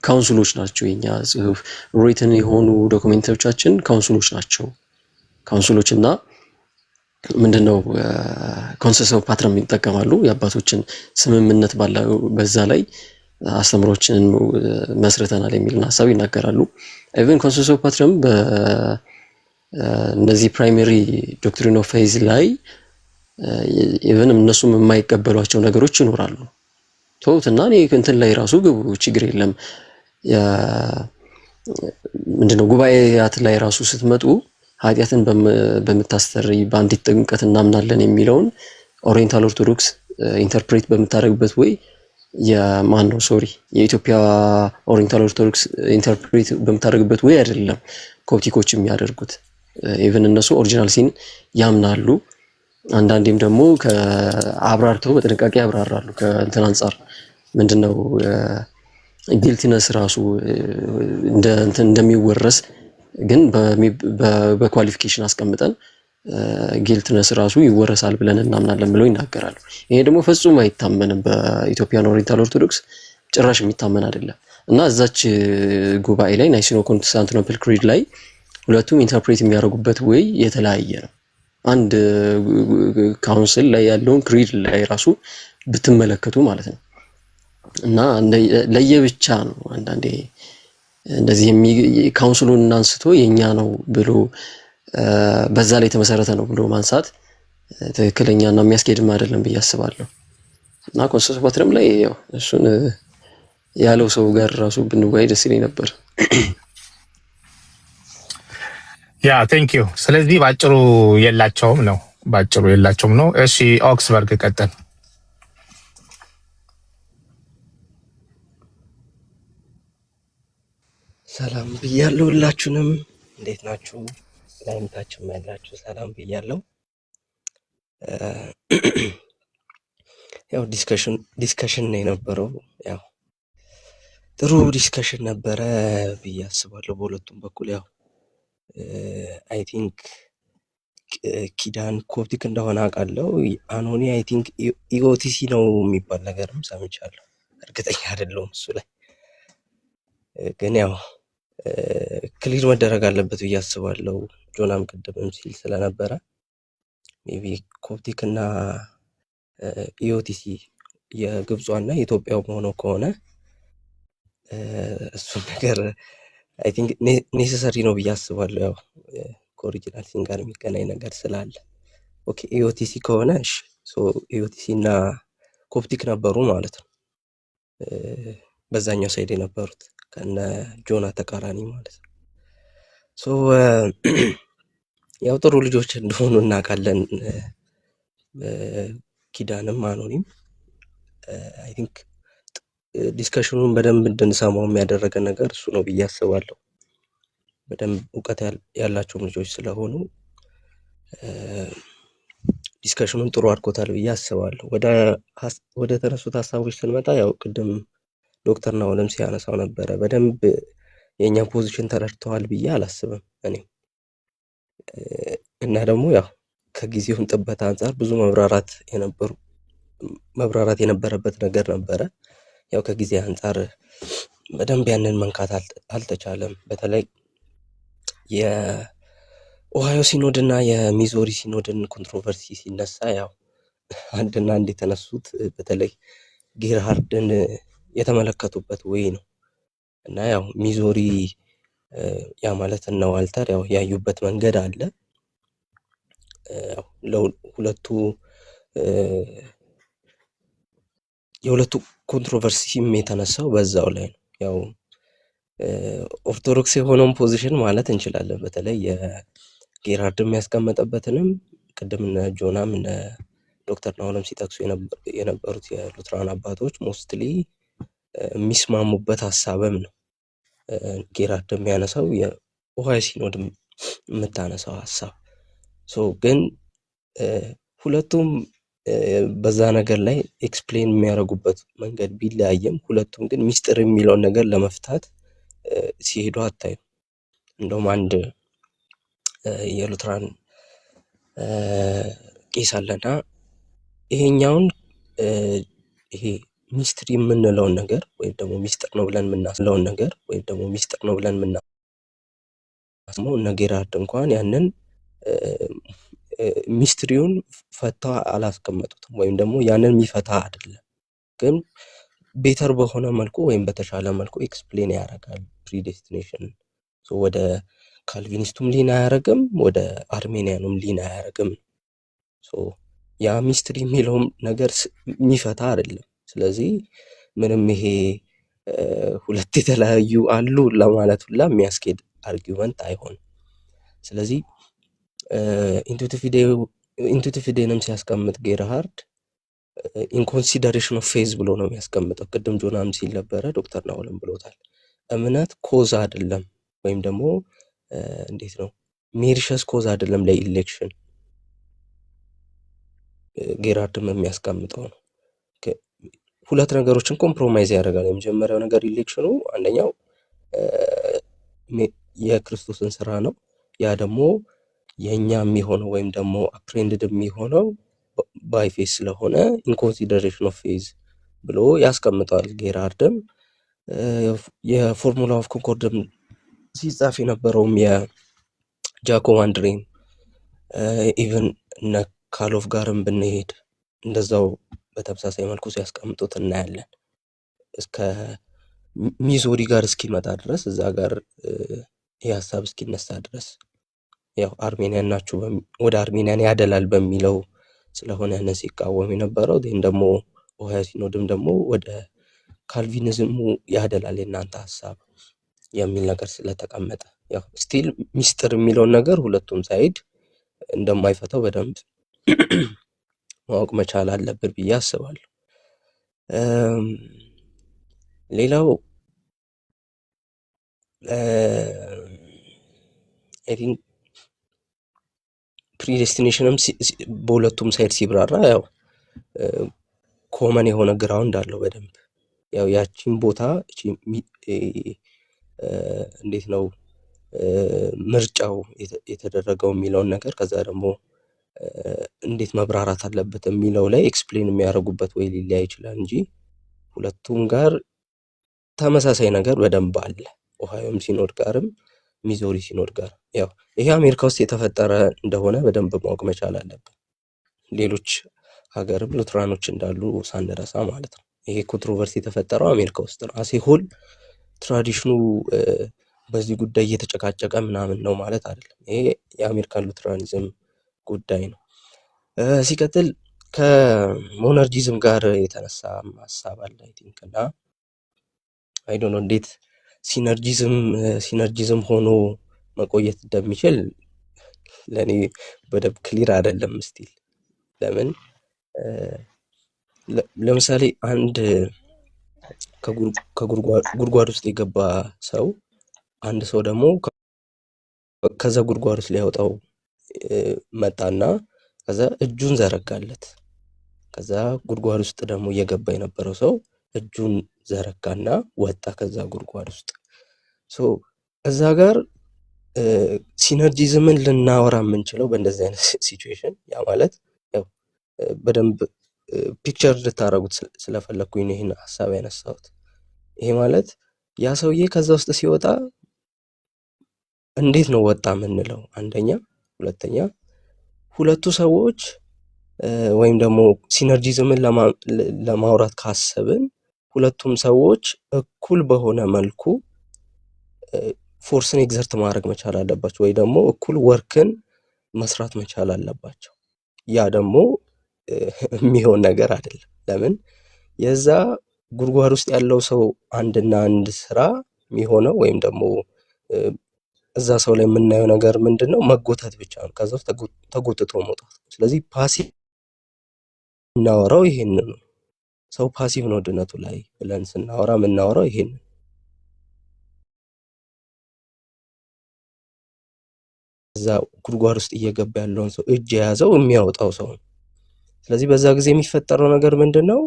ካውንስሎች ናቸው የኛ ጽሁፍ ሪትን የሆኑ ዶክመንቶቻችን ካውንስሎች ናቸው። ካውንስሎች እና ምንድነው ኮንሰንሰስ ኦፍ ፓትረም ይጠቀማሉ። የአባቶችን ስምምነት ባለው በዛ ላይ አስተምሮችን መስርተናል የሚልን ሐሳብ ይናገራሉ። ኢቭን ኮንሰንሰስ ኦፍ ፓትረም በእነዚህ ፕራይመሪ ዶክትሪን ኦፍ ፌዝ ላይ ኢቭን እነሱም የማይቀበሏቸው ነገሮች ይኖራሉ። ተውትና እኔ እንትን ላይ ራሱ ግቡ ችግር የለም። ምንድነው ጉባኤያት ላይ ራሱ ስትመጡ ኃጢአትን በምታስተርይ በአንዲት ጥምቀት እናምናለን የሚለውን ኦሪየንታል ኦርቶዶክስ ኢንተርፕሬት በምታደርግበት ወይ የኢትዮጵያ ኦሪየንታል ኦርቶዶክስ ኢንተርፕሬት በምታደርግበት ወይ አይደለም ኮፕቲኮች የሚያደርጉት። ኢቭን እነሱ ኦሪጂናል ሲን ያምናሉ። አንዳንዴም ደግሞ ከአብራርተው በጥንቃቄ ያብራራሉ። ከእንትን አንጻር ምንድነው ጊልቲነስ ራሱ እንደ እንትን እንደሚወረስ ግን በኳሊፊኬሽን አስቀምጠን ጊልትነስ ራሱ ይወረሳል ብለን እናምናለን ብለው ይናገራሉ። ይሄ ደግሞ ፈጽሞ አይታመንም። በኢትዮጵያን ኦሪየንታል ኦርቶዶክስ ጭራሽ የሚታመን አይደለም። እና እዛች ጉባኤ ላይ ናይሲኖ ኮንስታንቲኖፕል ክሪድ ላይ ሁለቱም ኢንተርፕሬት የሚያደርጉበት ወይ የተለያየ ነው። አንድ ካውንስል ላይ ያለውን ክሪድ ላይ ራሱ ብትመለከቱ ማለት ነው። እና ለየብቻ ነው አንዳንዴ እንደዚህ ካውንስሉን አንስቶ የኛ ነው ብሎ በዛ ላይ የተመሰረተ ነው ብሎ ማንሳት ትክክለኛና የሚያስኬድም አይደለም ብዬ አስባለሁ። እና ኮንሰንሰስ ፓትረም ላይ ያው እሱን ያለው ሰው ጋር ራሱ ብንወያይ ደስ ይለኝ ነበር። ያ ቴንክ ዩ። ስለዚህ ባጭሩ የላቸውም ነው። እሺ ኦክስበርግ ቀጥል። ሰላም ብያለሁ ሁላችሁንም፣ እንዴት ናችሁ? ላይምታችሁ ያላችሁ ሰላም ብያለሁ። ያው ዲስከሽን ነው የነበረው። ያው ጥሩ ዲስከሽን ነበረ ብዬ አስባለሁ በሁለቱም በኩል። ያው አይ ቲንክ ኪዳን ኮፕቲክ እንደሆነ አውቃለሁ። አኖኒ አይ ቲንክ ኢኦቲሲ ነው የሚባል ነገርም ሰምቻለሁ። እርግጠኛ አይደለሁም እሱ ላይ ግን ያው ክሊር መደረግ አለበት ብዬ አስባለሁ። ጆናም ቅድምም ሲል ስለነበረ ሜቢ ኮፕቲክ እና ኢኦቲሲ የግብጿና የኢትዮጵያው መሆነው ከሆነ እሱን ነገር አይ ቲንክ ኔሰሰሪ ነው ብዬ አስባለሁ። ያው ከኦሪጂናል ሲን ጋር የሚገናኝ ነገር ስላለ ኦኬ። ኢኦቲሲ ከሆነ እሺ፣ ኢኦቲሲ እና ኮፕቲክ ነበሩ ማለት ነው በዛኛው ሳይድ የነበሩት ከነ ጆና ተቃራኒ ማለት ነው። ያው ጥሩ ልጆች እንደሆኑ እናውቃለን። ኪዳንም አኖኒም አይ ቲንክ ዲስከሽኑን በደንብ እንድንሰማው የሚያደረገ ነገር እሱ ነው ብዬ አስባለሁ። በደንብ እውቀት ያላቸውም ልጆች ስለሆኑ ዲስከሽኑን ጥሩ አድርጎታል ብዬ አስባለሁ። ወደ ተነሱት ሀሳቦች ስንመጣ ያው ቅድም ዶክተር ናኦልም ሲያነሳው ነበረ በደንብ የእኛን ፖዚሽን ተረድተዋል ብዬ አላስብም እኔም። እና ደግሞ ያው ከጊዜውን ጥበት አንጻር ብዙ መብራራት የነበረበት ነገር ነበረ። ያው ከጊዜ አንጻር በደንብ ያንን መንካት አልተቻለም። በተለይ የኦሃዮ ሲኖድ እና የሚዞሪ ሲኖድን ኮንትሮቨርሲ ሲነሳ ያው አንድና አንድ የተነሱት በተለይ ጌርሃርድን የተመለከቱበት ወይ ነው እና ያው ሚዞሪ ያ ማለት እነ ዋልተር ያው ያዩበት መንገድ አለ። ሁለቱ የሁለቱ ኮንትሮቨርሲም የተነሳው በዛው ላይ ነው። ያው ኦርቶዶክስ የሆነውን ፖዚሽን ማለት እንችላለን። በተለይ የጌራርድ የሚያስቀመጠበትንም ቅድም እነ ጆናም እነ ዶክተር ናሆንም ሲጠቅሱ የነበሩት የሉትራን አባቶች ሞስትሊ የሚስማሙበት ሀሳብም ነው። ጌራርድ የሚያነሳው የኦሃዮ ሲኖድ የምታነሳው ሀሳብ ግን ሁለቱም በዛ ነገር ላይ ኤክስፕሌን የሚያደርጉበት መንገድ ቢለያየም ሁለቱም ግን ሚስጥር የሚለውን ነገር ለመፍታት ሲሄዱ አታይም። እንደውም አንድ የሉትራን ቄስ አለና ይሄኛውን ይሄ ሚስትሪ የምንለውን ነገር ወይም ደግሞ ሚስጥር ነው ብለን የምናስለውን ነገር ወይም ደግሞ ሚስጥር ነው ብለን የምናስመው እነ ጌራርድ እንኳን ያንን ሚስትሪውን ፈታ አላስቀመጡትም ወይም ደግሞ ያንን የሚፈታ አይደለም፣ ግን ቤተር በሆነ መልኩ ወይም በተሻለ መልኩ ኤክስፕሌን ያደርጋል ፕሪዴስቲኔሽን። ወደ ካልቪኒስቱም ሊን አያደርግም፣ ወደ አርሜኒያኑም ሊን አያደርግም። ያ ሚስትሪ የሚለውም ነገር የሚፈታ አይደለም። ስለዚህ ምንም ይሄ ሁለት የተለያዩ አሉ ለማለት ሁላ የሚያስኬድ አርጊመንት አይሆንም። ስለዚህ ኢንቱቲቭ ኢዴንም ሲያስቀምጥ ጌርሃርድ ኢንኮንሲደሬሽን ኦፍ ፌዝ ብሎ ነው የሚያስቀምጠው። ቅድም ጆናም ሲል ነበረ፣ ዶክተር ናውልም ብሎታል። እምነት ኮዝ አይደለም ወይም ደግሞ እንዴት ነው ሜሪሸስ ኮዝ አይደለም ለኢሌክሽን። ጌራርድም የሚያስቀምጠው ነው። ሁለት ነገሮችን ኮምፕሮማይዝ ያደርጋል። የመጀመሪያው ነገር ኢሌክሽኑ አንደኛው የክርስቶስን ስራ ነው። ያ ደግሞ የእኛ የሚሆነው ወይም ደግሞ አፕሬንድድ የሚሆነው ባይ ፌዝ ስለሆነ ኢንኮንሲደሬሽን ኦፍ ፌዝ ብሎ ያስቀምጠዋል። ጌራርድም የፎርሙላ ኦፍ ኮንኮርድም ሲጻፍ የነበረውም የጃኮብ ድሪም ኢቨን እነ ካሎፍ ጋርም ብንሄድ እንደዛው በተመሳሳይ መልኩ ሲያስቀምጡት እናያለን። እስከ ሚዞሪ ጋር እስኪመጣ ድረስ እዛ ጋር ይህ ሀሳብ እስኪነሳ ድረስ ያው አርሜኒያን ናችሁ ወደ አርሜኒያን ያደላል በሚለው ስለሆነ ያንን ሲቃወም የነበረው ግን ደግሞ ኦሃዮ ሲኖድም ደግሞ ወደ ካልቪኒዝሙ ያደላል የእናንተ ሀሳብ የሚል ነገር ስለተቀመጠ ያው ስቲል ሚስጥር የሚለውን ነገር ሁለቱም ሳይድ እንደማይፈታው በደንብ ማወቅ መቻል አለብን ብዬ አስባለሁ። ሌላው አይ ቲንክ ፕሪዴስቲኔሽንም በሁለቱም ሳይድ ሲብራራ ያው ኮመን የሆነ ግራውንድ አለው በደንብ ያው ያቺን ቦታ እንዴት ነው ምርጫው የተደረገው የሚለውን ነገር ከዛ ደግሞ እንዴት መብራራት አለበት የሚለው ላይ ኤክስፕሌን የሚያደርጉበት ወይ ሊለያይ ይችላል እንጂ ሁለቱም ጋር ተመሳሳይ ነገር በደንብ አለ። ኦሃዮም ሲኖድ ጋርም ሚዞሪ ሲኖድ ጋር ያው ይሄ አሜሪካ ውስጥ የተፈጠረ እንደሆነ በደንብ ማወቅ መቻል አለብን። ሌሎች ሀገርም ሉትራኖች እንዳሉ ሳንረሳ ማለት ነው። ይሄ ኮንትሮቨርሲ የተፈጠረው አሜሪካ ውስጥ ነው። አሴ ሆል ትራዲሽኑ በዚህ ጉዳይ እየተጨቃጨቀ ምናምን ነው ማለት አይደለም። ይሄ የአሜሪካን ሉትራኒዝም ጉዳይ ነው። ሲቀጥል ከሞነርጂዝም ጋር የተነሳ ሀሳብ አለ አይ ቲንክ እና አይ ዶንት ኖ እንዴት ሲነርጂዝም ሆኖ መቆየት እንደሚችል ለእኔ በደንብ ክሊር አይደለም ስቲል። ለምን ለምሳሌ አንድ ከጉድጓድ ውስጥ የገባ ሰው አንድ ሰው ደግሞ ከዛ ጉድጓድ ውስጥ ሊያወጣው መጣና ከዛ እጁን ዘረጋለት። ከዛ ጉድጓድ ውስጥ ደግሞ እየገባ የነበረው ሰው እጁን ዘረጋና ወጣ ከዛ ጉድጓድ ውስጥ። እዛ ጋር ሲነርጂዝምን ልናወራ የምንችለው በእንደዚህ አይነት ሲቹዌሽን ያ ማለት ያው በደንብ ፒክቸር ልታደርጉት ስለፈለግኩኝ ይህን ሀሳብ ያነሳሁት። ይሄ ማለት ያ ሰውዬ ከዛ ውስጥ ሲወጣ እንዴት ነው ወጣ የምንለው? አንደኛ፣ ሁለተኛ ሁለቱ ሰዎች ወይም ደግሞ ሲነርጂዝምን ለማውራት ካሰብን ሁለቱም ሰዎች እኩል በሆነ መልኩ ፎርስን ኤግዘርት ማድረግ መቻል አለባቸው፣ ወይ ደግሞ እኩል ወርክን መስራት መቻል አለባቸው። ያ ደግሞ የሚሆን ነገር አይደለም። ለምን? የዛ ጉድጓድ ውስጥ ያለው ሰው አንድና አንድ ስራ የሚሆነው ወይም ደግሞ እዛ ሰው ላይ የምናየው ነገር ምንድን ነው? መጎተት ብቻ ነው። ከዛ ውስጥ ተጎትቶ መውጣት። ስለዚህ ፓሲቭ እናወራው ይሄን ነው። ሰው ፓሲቭ ነው ድነቱ ላይ ብለን ስናወራ የምናወራው ይሄን እዛ ጉድጓድ ውስጥ እየገባ ያለውን ሰው እጅ የያዘው የሚያወጣው ሰው ነው። ስለዚህ በዛ ጊዜ የሚፈጠረው ነገር ምንድን ነው?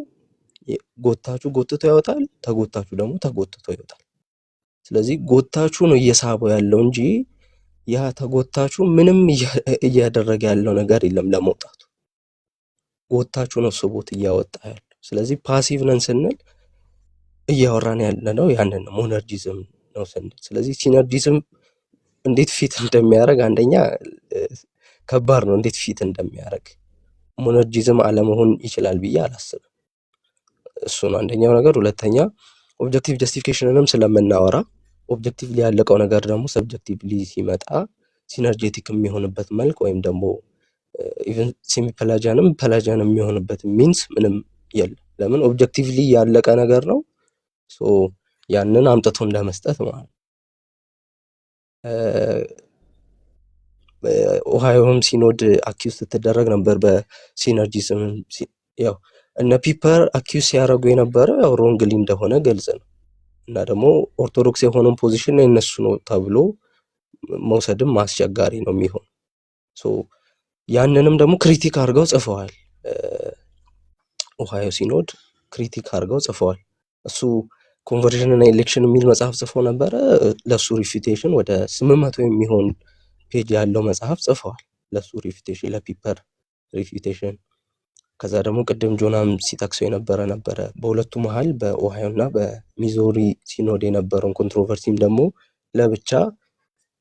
ጎታቹ ጎትቶ ያወጣል፣ ተጎታቹ ደግሞ ተጎትቶ ይወጣል። ስለዚህ ጎታቹ ነው እየሳበው ያለው እንጂ ያ ተጎታቹ ምንም እያደረገ ያለው ነገር የለም ለመውጣቱ። ጎታቹ ነው ስቦት እያወጣ ያለው። ስለዚህ ፓሲቭ ነን ስንል እያወራን ያለነው ያንን ነው፣ ሞነርጂዝም ነው ስንል። ስለዚህ ሲነርጂዝም እንዴት ፊት እንደሚያደርግ አንደኛ ከባድ ነው፣ እንዴት ፊት እንደሚያደርግ ሞነርጂዝም አለመሆን ይችላል ብዬ አላስብም። እሱ ነው አንደኛው ነገር። ሁለተኛ ኦብጀክቲቭ ጀስቲፊኬሽንንም ስለምናወራ ኦብጀክቲቭሊ ያለቀው ነገር ደግሞ ሰብጀክቲቭሊ ሲመጣ ሲነርጄቲክ የሚሆንበት መልክ ወይም ደግሞ ኢቨን ሴሚ ፔላጂያንም ፔላጂያን የሚሆንበት ሚንስ ምንም የለም። ለምን? ኦብጀክቲቭሊ ያለቀ ነገር ነው። ሶ ያንን አምጥቶ እንደመስጠት ማለት ነው። ኦሃዮም ሲኖድ አኪውዝ ስትደረግ ነበር በሲነርጂዝም። ያው እነ ፒፐር አኪውዝ ሲያደርጉ የነበረ ያው ሮንግሊ እንደሆነ ገልጽ ነው እና ደግሞ ኦርቶዶክስ የሆነውን ፖዚሽን የነሱ ነው ተብሎ መውሰድም አስቸጋሪ ነው የሚሆን። ያንንም ደግሞ ክሪቲክ አድርገው ጽፈዋል። ኦሃዮ ሲኖድ ክሪቲክ አድርገው ጽፈዋል። እሱ ኮንቨርዥን እና ኤሌክሽን የሚል መጽሐፍ ጽፎ ነበረ። ለሱ ሪፊቴሽን ወደ 800 የሚሆን ፔጅ ያለው መጽሐፍ ጽፈዋል። ለሱ ሪፊቴሽን፣ ለፒፐር ሪፊቴሽን። ከዛ ደግሞ ቅድም ጆናም ሲጠቅሰው ነበረ በሁለቱ መሀል በኦሃዮ እና በሚዞሪ ሲኖድ የነበረውን ኮንትሮቨርሲም ደግሞ ለብቻ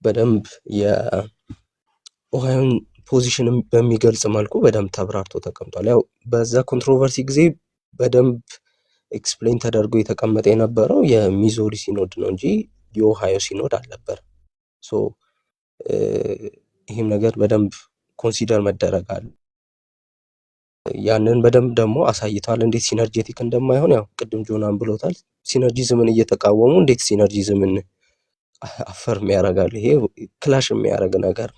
በደንብ የኦሃዮን ፖዚሽን በሚገልጽ መልኩ በደንብ ተብራርቶ ተቀምጧል። ያው በዛ ኮንትሮቨርሲ ጊዜ በደንብ ኤክስፕሌን ተደርጎ የተቀመጠ የነበረው የሚዞሪ ሲኖድ ነው እንጂ የኦሃዮ ሲኖድ አልነበር። ይህም ነገር በደንብ ኮንሲደር መደረግ አለ። ያንን በደንብ ደግሞ አሳይቷል፣ እንዴት ሲነርጄቲክ እንደማይሆን። ያው ቅድም ጆናን ብሎታል። ሲነርጂዝምን እየተቃወሙ እንዴት ሲነርጂዝምን አፈርም ያደርጋሉ? ይሄ ክላሽ የሚያደርግ ነገር።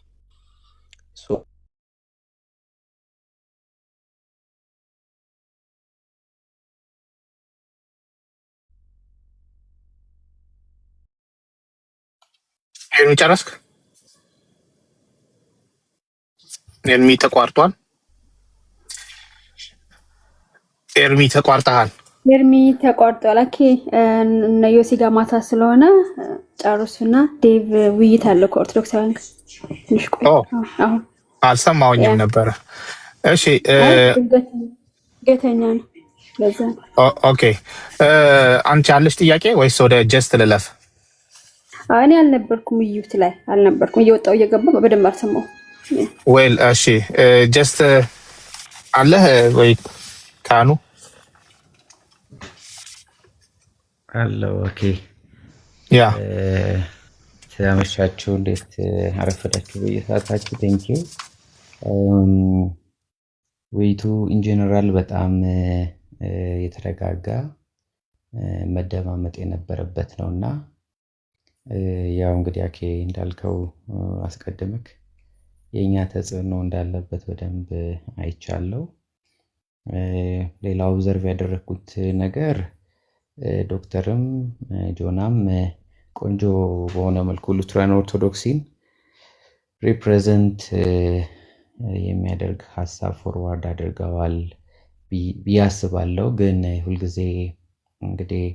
ኤርሚ ጨረስክ? ኤርሚ ተቋርጧል። ኤርሚ ተቋርጠሃል። ኤርሚ ተቋርጧል። ኦኬ እነ ዮሲ ጋር ማታ ስለሆነ ጨርሱና ዴቭ ውይይት አለ ከኦርቶዶክሳውያን ጋር ትንሽ ቆይ። አሁን አልሰማሁኝም ነበረ። እሺ ገተኛ ነው ለዛ። ኦኬ አንቺ ያለሽ ጥያቄ ወይስ ወደ ጀስት ልለፍ? እኔ አልነበርኩም፣ ውይይት ላይ አልነበርኩም። እየወጣው እየገባ በደንብ አልሰማሁም። ዌል እሺ ጀስት አለህ ወይ ካኑ? አለው። ኦኬ ያ ስለመሻችሁ እንዴት አረፈዳችሁ በየሰዓታችሁ። ቴንኪው። ውይይቱ ኢንጀነራል በጣም የተረጋጋ መደማመጥ የነበረበት ነው እና ያው እንግዲህ አኬ እንዳልከው አስቀድምክ የኛ ተጽዕኖ እንዳለበት በደንብ አይቻለው። ሌላው ኦብዘርቭ ያደረኩት ነገር ዶክተርም ጆናም ቆንጆ በሆነ መልኩ ሉትራን ኦርቶዶክሲን ሪፕሬዘንት የሚያደርግ ሀሳብ ፎርዋርድ አድርገዋል ብዬ አስባለሁ። ግን ሁልጊዜ እንግዲህ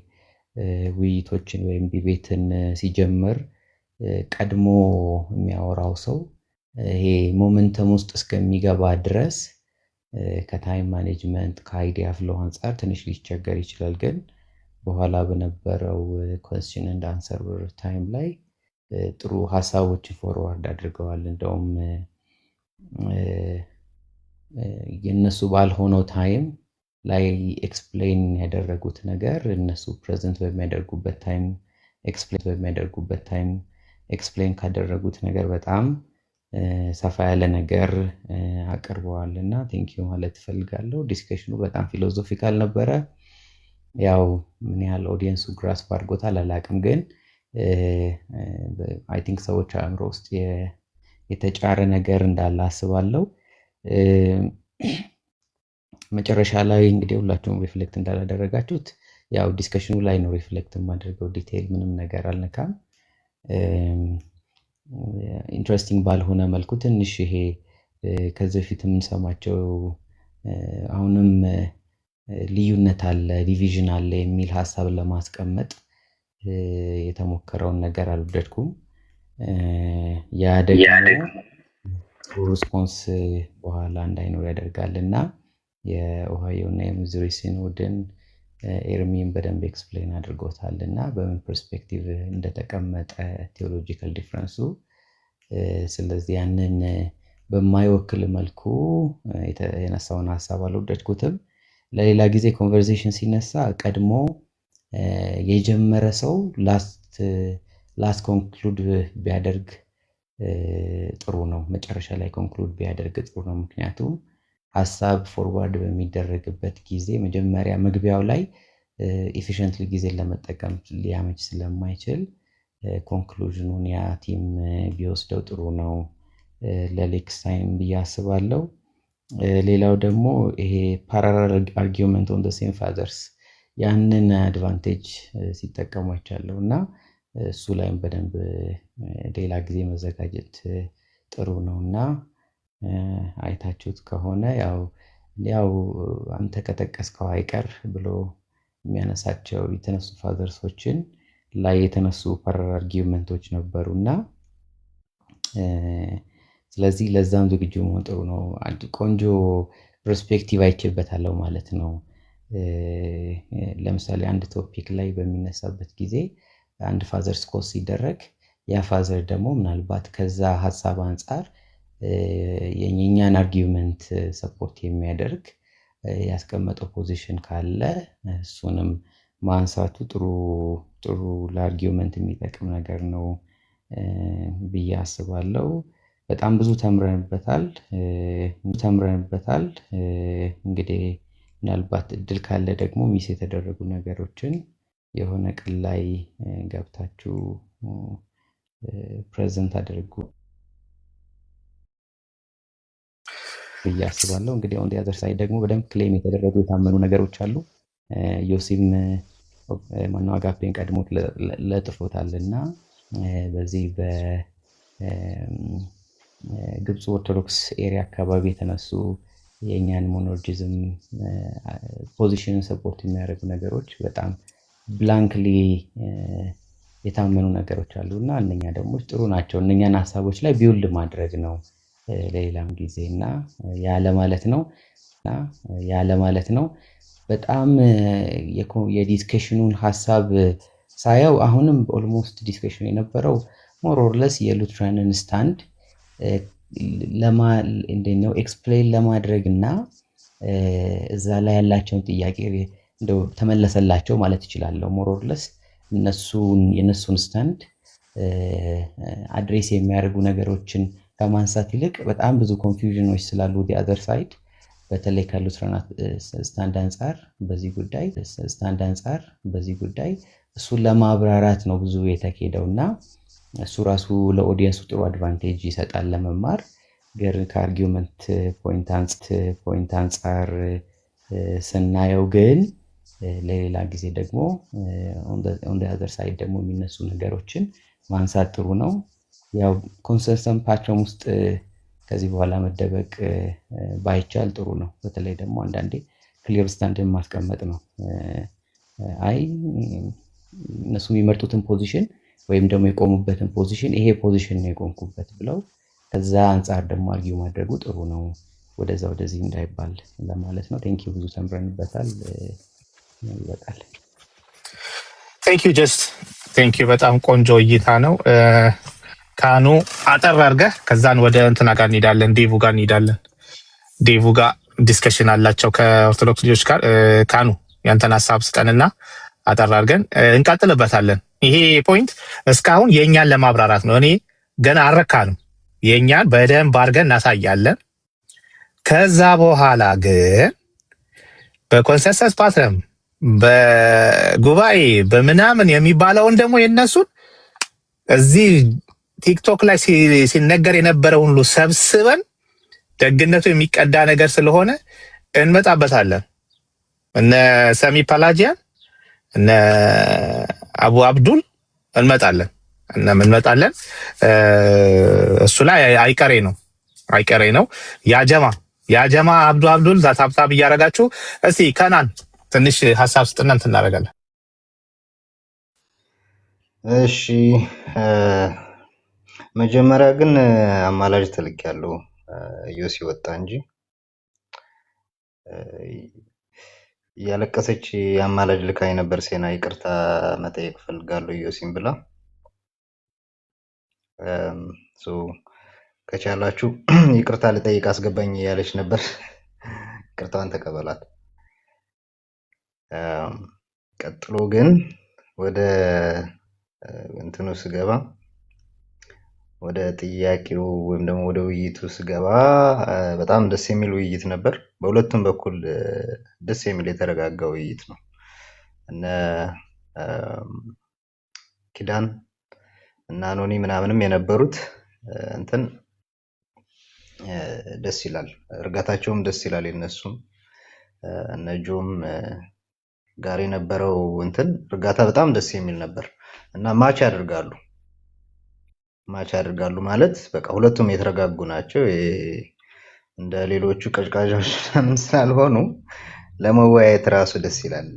ውይይቶችን ወይም ዲቤትን ሲጀምር ቀድሞ የሚያወራው ሰው ይሄ ሞመንተም ውስጥ እስከሚገባ ድረስ ከታይም ማኔጅመንት ከአይዲያ ፍሎ አንጻር ትንሽ ሊቸገር ይችላል። ግን በኋላ በነበረው question and answer ታይም ላይ ጥሩ ሀሳቦችን ፎርዋርድ አድርገዋል። እንደውም የነሱ ባልሆነው ታይም ላይ ኤክስፕሌን ያደረጉት ነገር እነሱ ፕሬዘንት በሚያደርጉበት ታይም ኤክስፕሌን ካደረጉት ነገር በጣም ሰፋ ያለ ነገር አቅርበዋል እና ቴንኪዩ ማለት እፈልጋለሁ። ዲስከሽኑ በጣም ፊሎዞፊካል ነበረ። ያው ምን ያህል ኦዲየንሱ ግራስፕ አድርጎታል አላውቅም፣ ግን አይ ቲንክ ሰዎች አእምሮ ውስጥ የተጫረ ነገር እንዳለ አስባለሁ። መጨረሻ ላይ እንግዲህ ሁላችሁም ሪፍሌክት እንዳላደረጋችሁት ያው ዲስከሽኑ ላይ ነው ሪፍሌክት የማደርገው። ዲቴይል ምንም ነገር አልነካም። ኢንትረስቲንግ ባልሆነ መልኩ ትንሽ ይሄ ከዚህ በፊት የምንሰማቸው አሁንም ልዩነት አለ፣ ዲቪዥን አለ የሚል ሀሳብ ለማስቀመጥ የተሞከረውን ነገር አልወደድኩም። ያ ደግሞ ሪስፖንስ በኋላ እንዳይኖር ያደርጋል እና የኦሃዮ እና የሚዙሪ ሲኖድን ኤርሚን በደንብ ኤክስፕሌን አድርጎታል እና በምን ፐርስፔክቲቭ እንደተቀመጠ ቴዎሎጂካል ዲፍረንሱ። ስለዚህ ያንን በማይወክል መልኩ የነሳውን ሀሳብ አልወደድኩትም። ለሌላ ጊዜ ኮንቨርሴሽን ሲነሳ ቀድሞ የጀመረ ሰው ላስት ኮንክሉድ ቢያደርግ ጥሩ ነው። መጨረሻ ላይ ኮንክሉድ ቢያደርግ ጥሩ ነው። ምክንያቱም ሀሳብ ፎርዋርድ በሚደረግበት ጊዜ መጀመሪያ መግቢያው ላይ ኢፊሽንትሊ ጊዜን ለመጠቀም ሊያመች ስለማይችል ኮንክሉዥኑን ያ ቲም ቢወስደው ጥሩ ነው ለኔክስት ታይም ብዬ አስባለሁ። ሌላው ደግሞ ይሄ ፓራላል አርጊውመንት ኦን ዘ ሴም ፋዘርስ ያንን አድቫንቴጅ ሲጠቀሙ አይቻለሁ እና እሱ ላይም በደንብ ሌላ ጊዜ መዘጋጀት ጥሩ ነው እና አይታችሁት ከሆነ ያው አንተ ከጠቀስከው አይቀር ብሎ የሚያነሳቸው የተነሱ ፋዘርሶችን ላይ የተነሱ ፓራላል አርጊውመንቶች ነበሩና ስለዚህ ለዛም ዝግጁ መሆን ጥሩ ነው። ቆንጆ ፐርስፔክቲቭ አይቼበታለሁ ማለት ነው። ለምሳሌ አንድ ቶፒክ ላይ በሚነሳበት ጊዜ አንድ ፋዘር ስኮት ሲደረግ ያ ፋዘር ደግሞ ምናልባት ከዛ ሀሳብ አንጻር የኛን አርጊውመንት ሰፖርት የሚያደርግ ያስቀመጠው ፖዚሽን ካለ እሱንም ማንሳቱ ጥሩ ለአርጊውመንት የሚጠቅም ነገር ነው ብዬ አስባለሁ። በጣም ብዙ ተምረንበታል። እንግዲህ ምናልባት እድል ካለ ደግሞ ሚስ የተደረጉ ነገሮችን የሆነ ቀን ላይ ገብታችሁ ፕሬዘንት አድርጉ ብዬ አስባለሁ። እንግዲህ ኦን ዲ አዘር ሳይድ ደግሞ በደንብ ክሌም የተደረጉ የታመኑ ነገሮች አሉ። ዮሲም ማነው አጋፔን ቀድሞ ለጥፎታልና በዚህ በግብፅ ኦርቶዶክስ ኤሪያ አካባቢ የተነሱ የእኛን ሞኖሎጂዝም ፖዚሽንን ሰፖርት የሚያደርጉ ነገሮች በጣም ብላንክሊ የታመኑ ነገሮች አሉ እና እነኛ ደግሞ ጥሩ ናቸው። እነኛን ሀሳቦች ላይ ቢውልድ ማድረግ ነው ለሌላም ጊዜ እና ያለ ማለት ነው። በጣም የዲስከሽኑን ሀሳብ ሳየው አሁንም ኦልሞስት ዲስከሽኑ የነበረው ሞር ኦር ለስ የሉትራንን ስታንድ እንደው ኤክስፕሌን ለማድረግ እና እዛ ላይ ያላቸውን ጥያቄ እንደው ተመለሰላቸው ማለት ይችላለሁ። ሞር ኦር ለስ የነሱን ስታንድ አድሬስ የሚያደርጉ ነገሮችን ከማንሳት ይልቅ በጣም ብዙ ኮንፊውዥኖች ስላሉ ዲ አዘር ሳይድ በተለይ ከሉትራን ስታንድ አንጻር በዚህ ጉዳይ እሱን ለማብራራት ነው ብዙ የተኬደውና እሱ ራሱ ለኦዲየንሱ ጥሩ አድቫንቴጅ ይሰጣል ለመማር። ግን ከአርጊውመንት ፖይንት አንጻር ስናየው ግን ለሌላ ጊዜ ደግሞ ኦን ዘ አዘር ሳይድ ደግሞ የሚነሱ ነገሮችን ማንሳት ጥሩ ነው። ያው ኮንሰንሰስ ፓትረም ውስጥ ከዚህ በኋላ መደበቅ ባይቻል ጥሩ ነው። በተለይ ደግሞ አንዳንዴ ክሊር ስታንድን ማስቀመጥ ነው። አይ እነሱ የሚመርጡትን ፖዚሽን ወይም ደግሞ የቆሙበትን ፖዚሽን ይሄ ፖዚሽን ነው የቆምኩበት ብለው ከዛ አንጻር ደግሞ አርጊው ማድረጉ ጥሩ ነው፣ ወደዛ ወደዚህ እንዳይባል ለማለት ነው። ቴንኪው ብዙ ተምረንበታል። ይበቃል። ቴንክ ዩ በጣም ቆንጆ እይታ ነው። ካኑ አጠር አድርገህ ከዛን ወደ እንትና ጋር እንሄዳለን፣ ዴቭ ጋር እንሄዳለን። ዴቭ ጋር ዲስከሽን አላቸው ከኦርቶዶክስ ልጆች ጋር። ካኑ ያንተን ሀሳብ ስጠንና አጠር አድርገን እንቀጥልበታለን። ይሄ ፖይንት እስካሁን የእኛን ለማብራራት ነው። እኔ ገና አልረካንም። የእኛን በደንብ አድርገን እናሳያለን። ከዛ በኋላ ግን በኮንሰንሰስ ፓተርም በጉባኤ በምናምን የሚባለውን ደግሞ የነሱን እዚህ ቲክቶክ ላይ ሲነገር የነበረውን ሁሉ ሰብስበን ደግነቱ የሚቀዳ ነገር ስለሆነ እንመጣበታለን። እነ ሰሚ ፓላጂያን እነ አቡ አብዱል እንመጣለን። እሱ ላይ አይቀሬ ነው። ያጀማ አብዱል ታብታብ እያደረጋችሁ እስቲ ከናን ትንሽ ሀሳብ ስጥና እንትን እናደርጋለን። እሺ መጀመሪያ ግን አማላጅ ተልኬያለሁ። ዮሲ ወጣ እንጂ ያለቀሰች አማላጅ ልካኝ ነበር። ሴና ይቅርታ መጠየቅ ፈልጋለሁ ዮሲን ብላ ከቻላችሁ ይቅርታ ልጠይቅ አስገባኝ ያለች ነበር። ይቅርታዋን ተቀበላት። ቀጥሎ ግን ወደ እንትኑ ስገባ ወደ ጥያቄው ወይም ደግሞ ወደ ውይይቱ ስገባ በጣም ደስ የሚል ውይይት ነበር። በሁለቱም በኩል ደስ የሚል የተረጋጋ ውይይት ነው። እነ ኪዳን እና ኖኒ ምናምንም የነበሩት እንትን ደስ ይላል። እርጋታቸውም ደስ ይላል። የነሱም እነ ጆም ጋር የነበረው እንትን እርጋታ በጣም ደስ የሚል ነበር እና ማች ያደርጋሉ ማለት በቃ ሁለቱም የተረጋጉ ናቸው። እንደ ሌሎቹ ቀዥቃዣዎች ስላልሆኑ ለመወያየት ራሱ ደስ ይላል።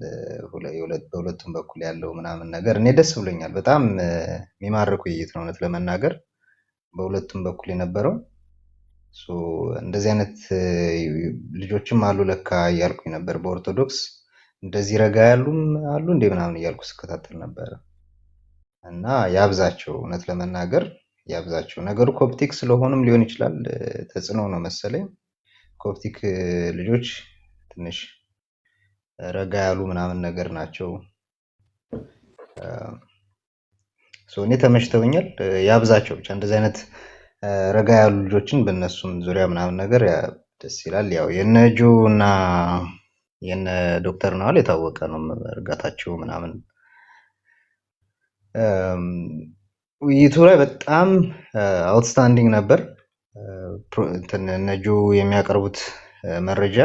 በሁለቱም በኩል ያለው ምናምን ነገር እኔ ደስ ብሎኛል። በጣም የሚማርክ ውይይት ነው እውነት ለመናገር በሁለቱም በኩል የነበረው። እንደዚህ አይነት ልጆችም አሉ ለካ እያልኩኝ ነበር። በኦርቶዶክስ እንደዚህ ረጋ ያሉም አሉ እንዴ ምናምን እያልኩ ስከታተል ነበር እና ያብዛቸው፣ እውነት ለመናገር ያብዛቸው። ነገሩ ኮፕቲክ ስለሆኑም ሊሆን ይችላል፣ ተጽዕኖ ነው መሰለኝ። ኮፕቲክ ልጆች ትንሽ ረጋ ያሉ ምናምን ነገር ናቸው። እኔ ተመችተውኛል። ያብዛቸው ብቻ እንደዚህ አይነት ረጋ ያሉ ልጆችን በእነሱም ዙሪያ ምናምን ነገር ደስ ይላል። ያው የነጆ እና የነ ዶክተር ነዋል የታወቀ ነው እርጋታቸው ምናምን። ውይይቱ ላይ በጣም አውትስታንዲንግ ነበር። ነጆ የሚያቀርቡት መረጃ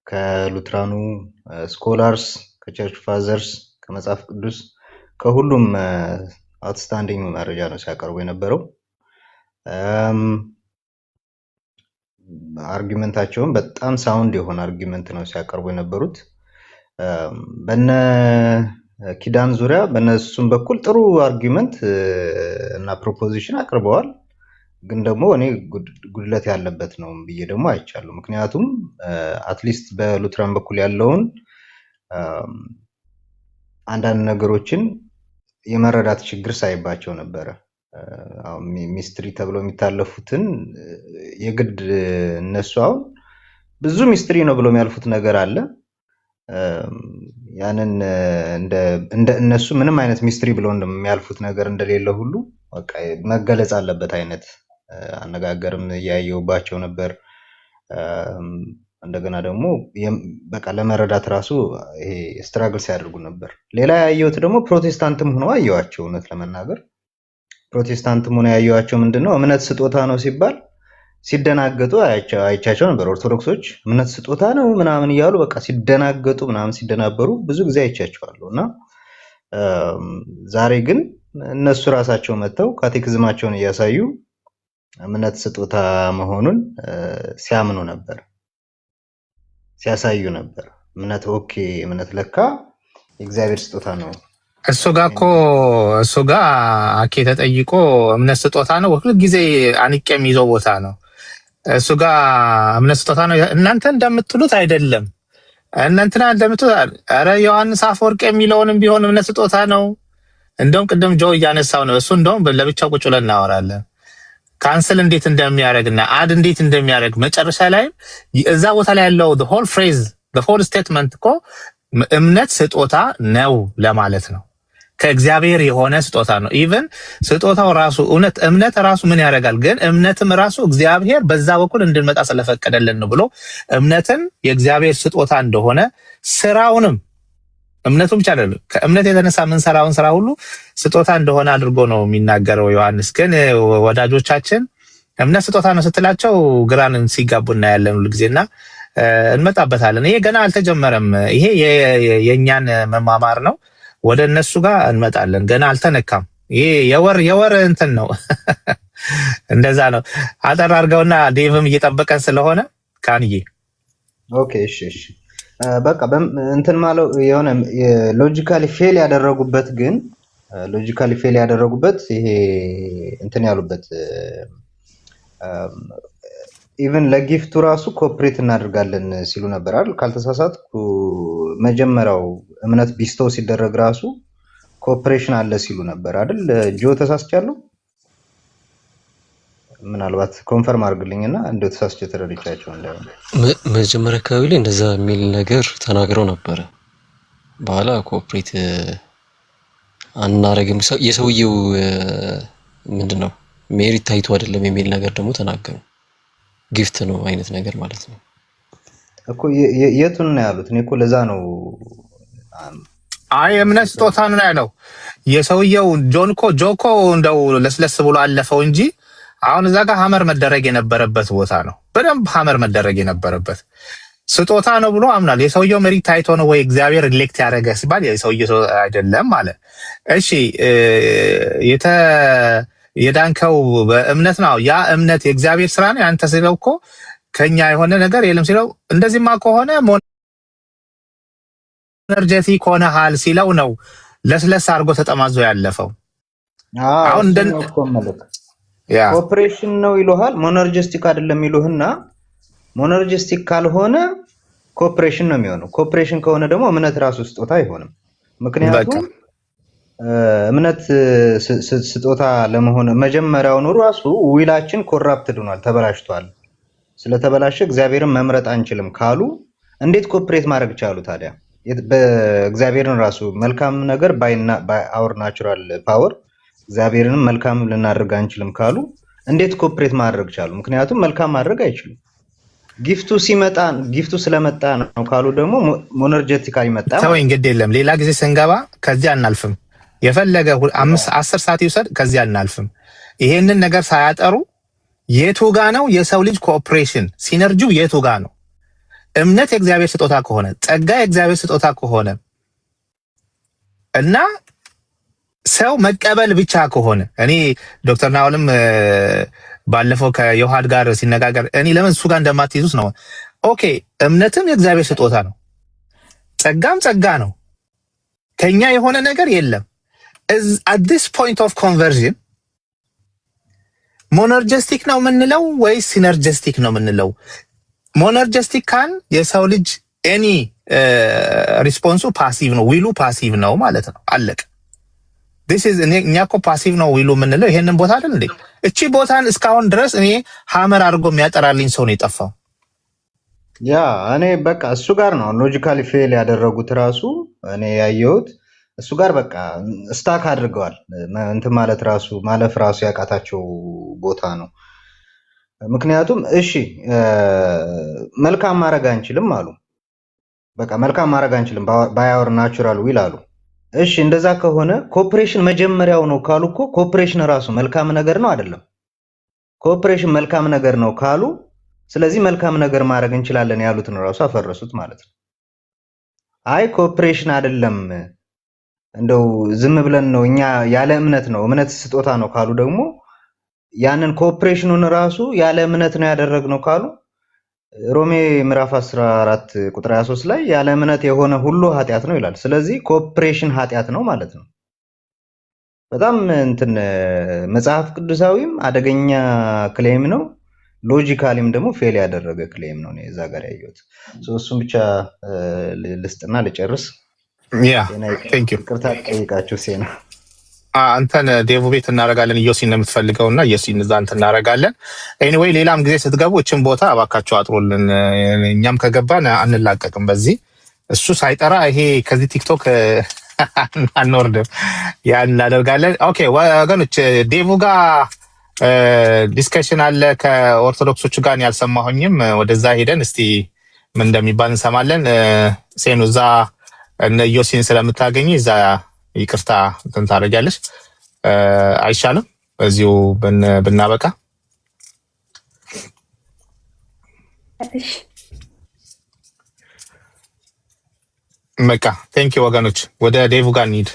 ከሉትራኑ ስኮላርስ፣ ከቸርች ፋዘርስ፣ ከመጽሐፍ ቅዱስ ከሁሉም አውትስታንዲንግ መረጃ ነው ሲያቀርቡ የነበረው። አርጊመንታቸውን በጣም ሳውንድ የሆነ አርጊመንት ነው ሲያቀርቡ የነበሩት። በነ ኪዳን ዙሪያ በነሱም በኩል ጥሩ አርጊመንት እና ፕሮፖዚሽን አቅርበዋል። ግን ደግሞ እኔ ጉድለት ያለበት ነው ብዬ ደግሞ አይቻለሁ። ምክንያቱም አትሊስት በሉትራን በኩል ያለውን አንዳንድ ነገሮችን የመረዳት ችግር ሳይባቸው ነበረ። ሚስትሪ ተብሎ የሚታለፉትን የግድ እነሱ አሁን ብዙ ሚስትሪ ነው ብሎ የሚያልፉት ነገር አለ። ያንን እንደ እነሱ ምንም አይነት ሚስትሪ ብሎ እንደሚያልፉት ነገር እንደሌለ ሁሉ በቃ መገለጽ አለበት አይነት አነጋገርም እያየሁባቸው ነበር። እንደገና ደግሞ በቃ ለመረዳት ራሱ ይሄ ስትራግል ሲያደርጉ ነበር። ሌላ ያየሁት ደግሞ ፕሮቴስታንትም ሆነው አየኋቸው። እውነት ለመናገር ፕሮቴስታንትም ሆነው ያየኋቸው ምንድነው እምነት ስጦታ ነው ሲባል ሲደናገጡ አይቻቸው ነበር። ኦርቶዶክሶች እምነት ስጦታ ነው ምናምን እያሉ በቃ ሲደናገጡ ምናምን ሲደናበሩ ብዙ ጊዜ አይቻቸዋለሁ። እና ዛሬ ግን እነሱ ራሳቸው መጥተው ካቴክዝማቸውን እያሳዩ እምነት ስጦታ መሆኑን ሲያምኑ ነበር፣ ሲያሳዩ ነበር። እምነት ኦኬ፣ እምነት ለካ የእግዚአብሔር ስጦታ ነው። እሱ ጋር አኬ ተጠይቆ እምነት ስጦታ ነው ሁሉ ጊዜ አንቄ የሚይዘው ቦታ ነው። እሱ ጋር እምነት ስጦታ ነው እናንተ እንደምትሉት አይደለም። እንትና እንደምትል አረ ዮሐንስ አፈወርቅ የሚለውንም ቢሆን እምነት ስጦታ ነው። እንደውም ቅድም ጆ እያነሳው ነው። እሱ እንደውም ለብቻው ቁጭ ብለን እናወራለን። ካንስል እንዴት እንደሚያደርግና አድ እንዴት እንደሚያደርግ መጨረሻ ላይ እዛ ቦታ ላይ ያለው the whole phrase the whole statement እኮ እምነት ስጦታ ነው ለማለት ነው። ከእግዚአብሔር የሆነ ስጦታ ነው። ኢቭን ስጦታው ራሱ እምነት ራሱ ምን ያደርጋል? ግን እምነትም ራሱ እግዚአብሔር በዛ በኩል እንድንመጣ ስለፈቀደልን ነው ብሎ እምነትን የእግዚአብሔር ስጦታ እንደሆነ ስራውንም እምነቱ ብቻ አይደለም ከእምነት የተነሳ የምንሰራውን ስራ ሁሉ ስጦታ እንደሆነ አድርጎ ነው የሚናገረው ዮሐንስ። ግን ወዳጆቻችን እምነት ስጦታ ነው ስትላቸው ግራን ሲጋቡ እናያለን ሁሉ ጊዜና እንመጣበታለን። ይሄ ገና አልተጀመረም። ይሄ የኛን መማማር ነው። ወደ እነሱ ጋር እንመጣለን። ገና አልተነካም። ይሄ የወር እንትን ነው። እንደዛ ነው። አጠር አድርገውና ዴቭም እየጠበቀን ስለሆነ ካንዬ ኦኬ እሺ በቃ እንትን ማለት የሆነ ሎጂካሊ ፌል ያደረጉበት ግን ሎጂካሊ ፌል ያደረጉበት ይሄ እንትን ያሉበት ኢቭን ለጊፍቱ ራሱ ኮፕሬት እናደርጋለን ሲሉ ነበር አይደል? ካልተሳሳትኩ መጀመሪያው እምነት ቢስቶ ሲደረግ ራሱ ኮኦፕሬሽን አለ ሲሉ ነበር አይደል? ጆ ተሳስቻለሁ? ምናልባት ኮንፈርም አድርግልኝና እንደው ተሳስቼ ተረድቻቸው እንዳይሆን። መጀመሪያ አካባቢ ላይ እንደዛ የሚል ነገር ተናግረው ነበረ። በኋላ ኮኦፕሬት አናረግም የሰውየው ምንድነው ሜሪት ታይቶ አይደለም የሚል ነገር ደግሞ ተናገሩ። ጊፍት ነው አይነት ነገር ማለት ነው እኮ የቱን ነው ያሉት? እኔ እኮ ለዛ ነው አይ እምነት ስጦታ ነው ያለው የሰውየው ጆኮ እንደው ለስለስ ብሎ አለፈው እንጂ አሁን እዛ ጋር ሀመር መደረግ የነበረበት ቦታ ነው። በደንብ ሀመር መደረግ የነበረበት ስጦታ ነው ብሎ አምናል። የሰውየው ሜሪት ታይቶ ነው ወይ እግዚአብሔር ሪሌክት ያደረገ ሲባል የሰውየው አይደለም ማለት እሺ የዳንከው በእምነት ነው። ያ እምነት የእግዚአብሔር ስራ ነው። አንተ ሲለው እኮ ከኛ የሆነ ነገር የለም ሲለው እንደዚህማ ከሆነ ሞነርጀቲክ ሆነሃል ሲለው ነው ለስለስ አድርጎ ተጠማዞ ያለፈው። አሁን ኮኦፕሬሽን ነው ይሉሃል፣ ሞነርጀስቲክ አይደለም ይሉህና ሞነርጀስቲክ ካልሆነ ኮኦፕሬሽን ነው የሚሆነው። ኮኦፕሬሽን ከሆነ ደግሞ እምነት ራሱ ስጦታ አይሆንም። ምክንያቱም እምነት ስጦታ ለመሆን መጀመሪያውኑ ራሱ ዊላችን ኮራፕትድ ሆኗል፣ ተበላሽቷል። ስለተበላሸ እግዚአብሔርን መምረጥ አንችልም ካሉ እንዴት ኮኦፕሬት ማድረግ ቻሉ ታዲያ? በእግዚአብሔርን ራሱ መልካም ነገር ባይ አወር ናቹራል ፓወር እግዚአብሔርንም መልካም ልናደርግ አንችልም ካሉ እንዴት ኮኦፕሬት ማድረግ ቻሉ? ምክንያቱም መልካም ማድረግ አይችሉም። ጊፍቱ ስለመጣ ነው ካሉ ደግሞ ሞነርጀቲካሊ መጣ። ተወኝ ግድ የለም ሌላ ጊዜ ስንገባ ከዚህ አናልፍም። የፈለገ 10 ሰዓት ይውሰድ ከዚህ አናልፍም። ይሄንን ነገር ሳያጠሩ የቱ ጋ ነው የሰው ልጅ ኮኦፕሬሽን ሲነርጂው የቱ ጋ ነው? እምነት የእግዚአብሔር ስጦታ ከሆነ ጸጋ የእግዚአብሔር ስጦታ ከሆነ እና ሰው መቀበል ብቻ ከሆነ እኔ ዶክተር ናውልም ባለፈው ከዮሐድ ጋር ሲነጋገር እኔ ለምን እሱ ጋር እንደማትይዙት ነው። ኦኬ እምነትም የእግዚአብሔር ስጦታ ነው፣ ጸጋም ጸጋ ነው። ከኛ የሆነ ነገር የለም። at this point of conversion ሞነርጀስቲክ ነው የምንለው ወይስ ሲነርጀስቲክ ነው የምንለው? ሞነርጀስቲክ ካን የሰው ልጅ ኤኒ ሪስፖንሱ ፓሲቭ ነው፣ ዊሉ ፓሲቭ ነው ማለት ነው። አለቀ። እኛ እኮ ፓሲቭ ነው ዊሉ የምንለው ይሄንን ቦታ አይደል እንዴ? እቺ ቦታን እስካሁን ድረስ እኔ ሀመር አድርጎ የሚያጠራልኝ ሰው ነው የጠፋው። ያ እኔ በቃ እሱ ጋር ነው ሎጂካሊ ፌል ያደረጉት ራሱ እኔ ያየሁት እሱ ጋር በቃ ስታክ አድርገዋል። እንትን ማለት ራሱ ማለፍ ራሱ ያቃታቸው ቦታ ነው። ምክንያቱም እሺ መልካም ማድረግ አንችልም አሉ። በቃ መልካም ማድረግ አንችልም ባያወር ናቹራል ዊል አሉ። እሺ እንደዛ ከሆነ ኮኦፕሬሽን መጀመሪያው ነው ካሉ እኮ ኮኦፕሬሽን ራሱ መልካም ነገር ነው አይደለም? ኮኦፕሬሽን መልካም ነገር ነው ካሉ ስለዚህ መልካም ነገር ማድረግ እንችላለን ያሉትን ራሱ አፈረሱት ማለት ነው። አይ ኮኦፕሬሽን አይደለም እንደው ዝም ብለን ነው እኛ ያለ እምነት ነው እምነት ስጦታ ነው ካሉ ደግሞ ያንን ኮኦፕሬሽኑን ራሱ ያለ እምነት ነው ያደረግነው ካሉ ሮሜ ምዕራፍ 14 ቁጥር 23 ላይ ያለ እምነት የሆነ ሁሉ ኃጢአት ነው ይላል። ስለዚህ ኮኦፕሬሽን ኃጢአት ነው ማለት ነው። በጣም እንትን መጽሐፍ ቅዱሳዊም አደገኛ ክሌም ነው። ሎጂካሊም ደግሞ ፌል ያደረገ ክሌም ነው እዛ ጋር ያየሁት። እሱም ብቻ ልስጥና ልጨርስ። ይቅርታ ጠይቃችሁ ሴና አንተን ዴቭ ቤት እናደርጋለን። ኢዮሲን ነው የምትፈልገው እና ኢዮሲን እዛ እንትን እናደርጋለን። ኤኒዌይ ሌላም ጊዜ ስትገቡ እችን ቦታ እባካችሁ አጥሩልን። እኛም ከገባን አንላቀቅም። በዚህ እሱ ሳይጠራ ይሄ ከዚህ ቲክቶክ አንወርድም። ያን እናደርጋለን። ኦኬ ወገኖች፣ ዴቭ ጋር ዲስከሽን አለ ከኦርቶዶክሶቹ ጋር ያልሰማሁኝም። ወደዛ ሄደን እስቲ ምን እንደሚባል እንሰማለን። ሴኑ እዛ እነ ኢዮሲን ስለምታገኝ እዛ ይቅርታ እንትን ታደርጊያለሽ አይሻልም? በዚሁ ብናበቃ። በቃ ቴንኪው ወገኖች፣ ወደ ዴቭ ጋር እንሂድ።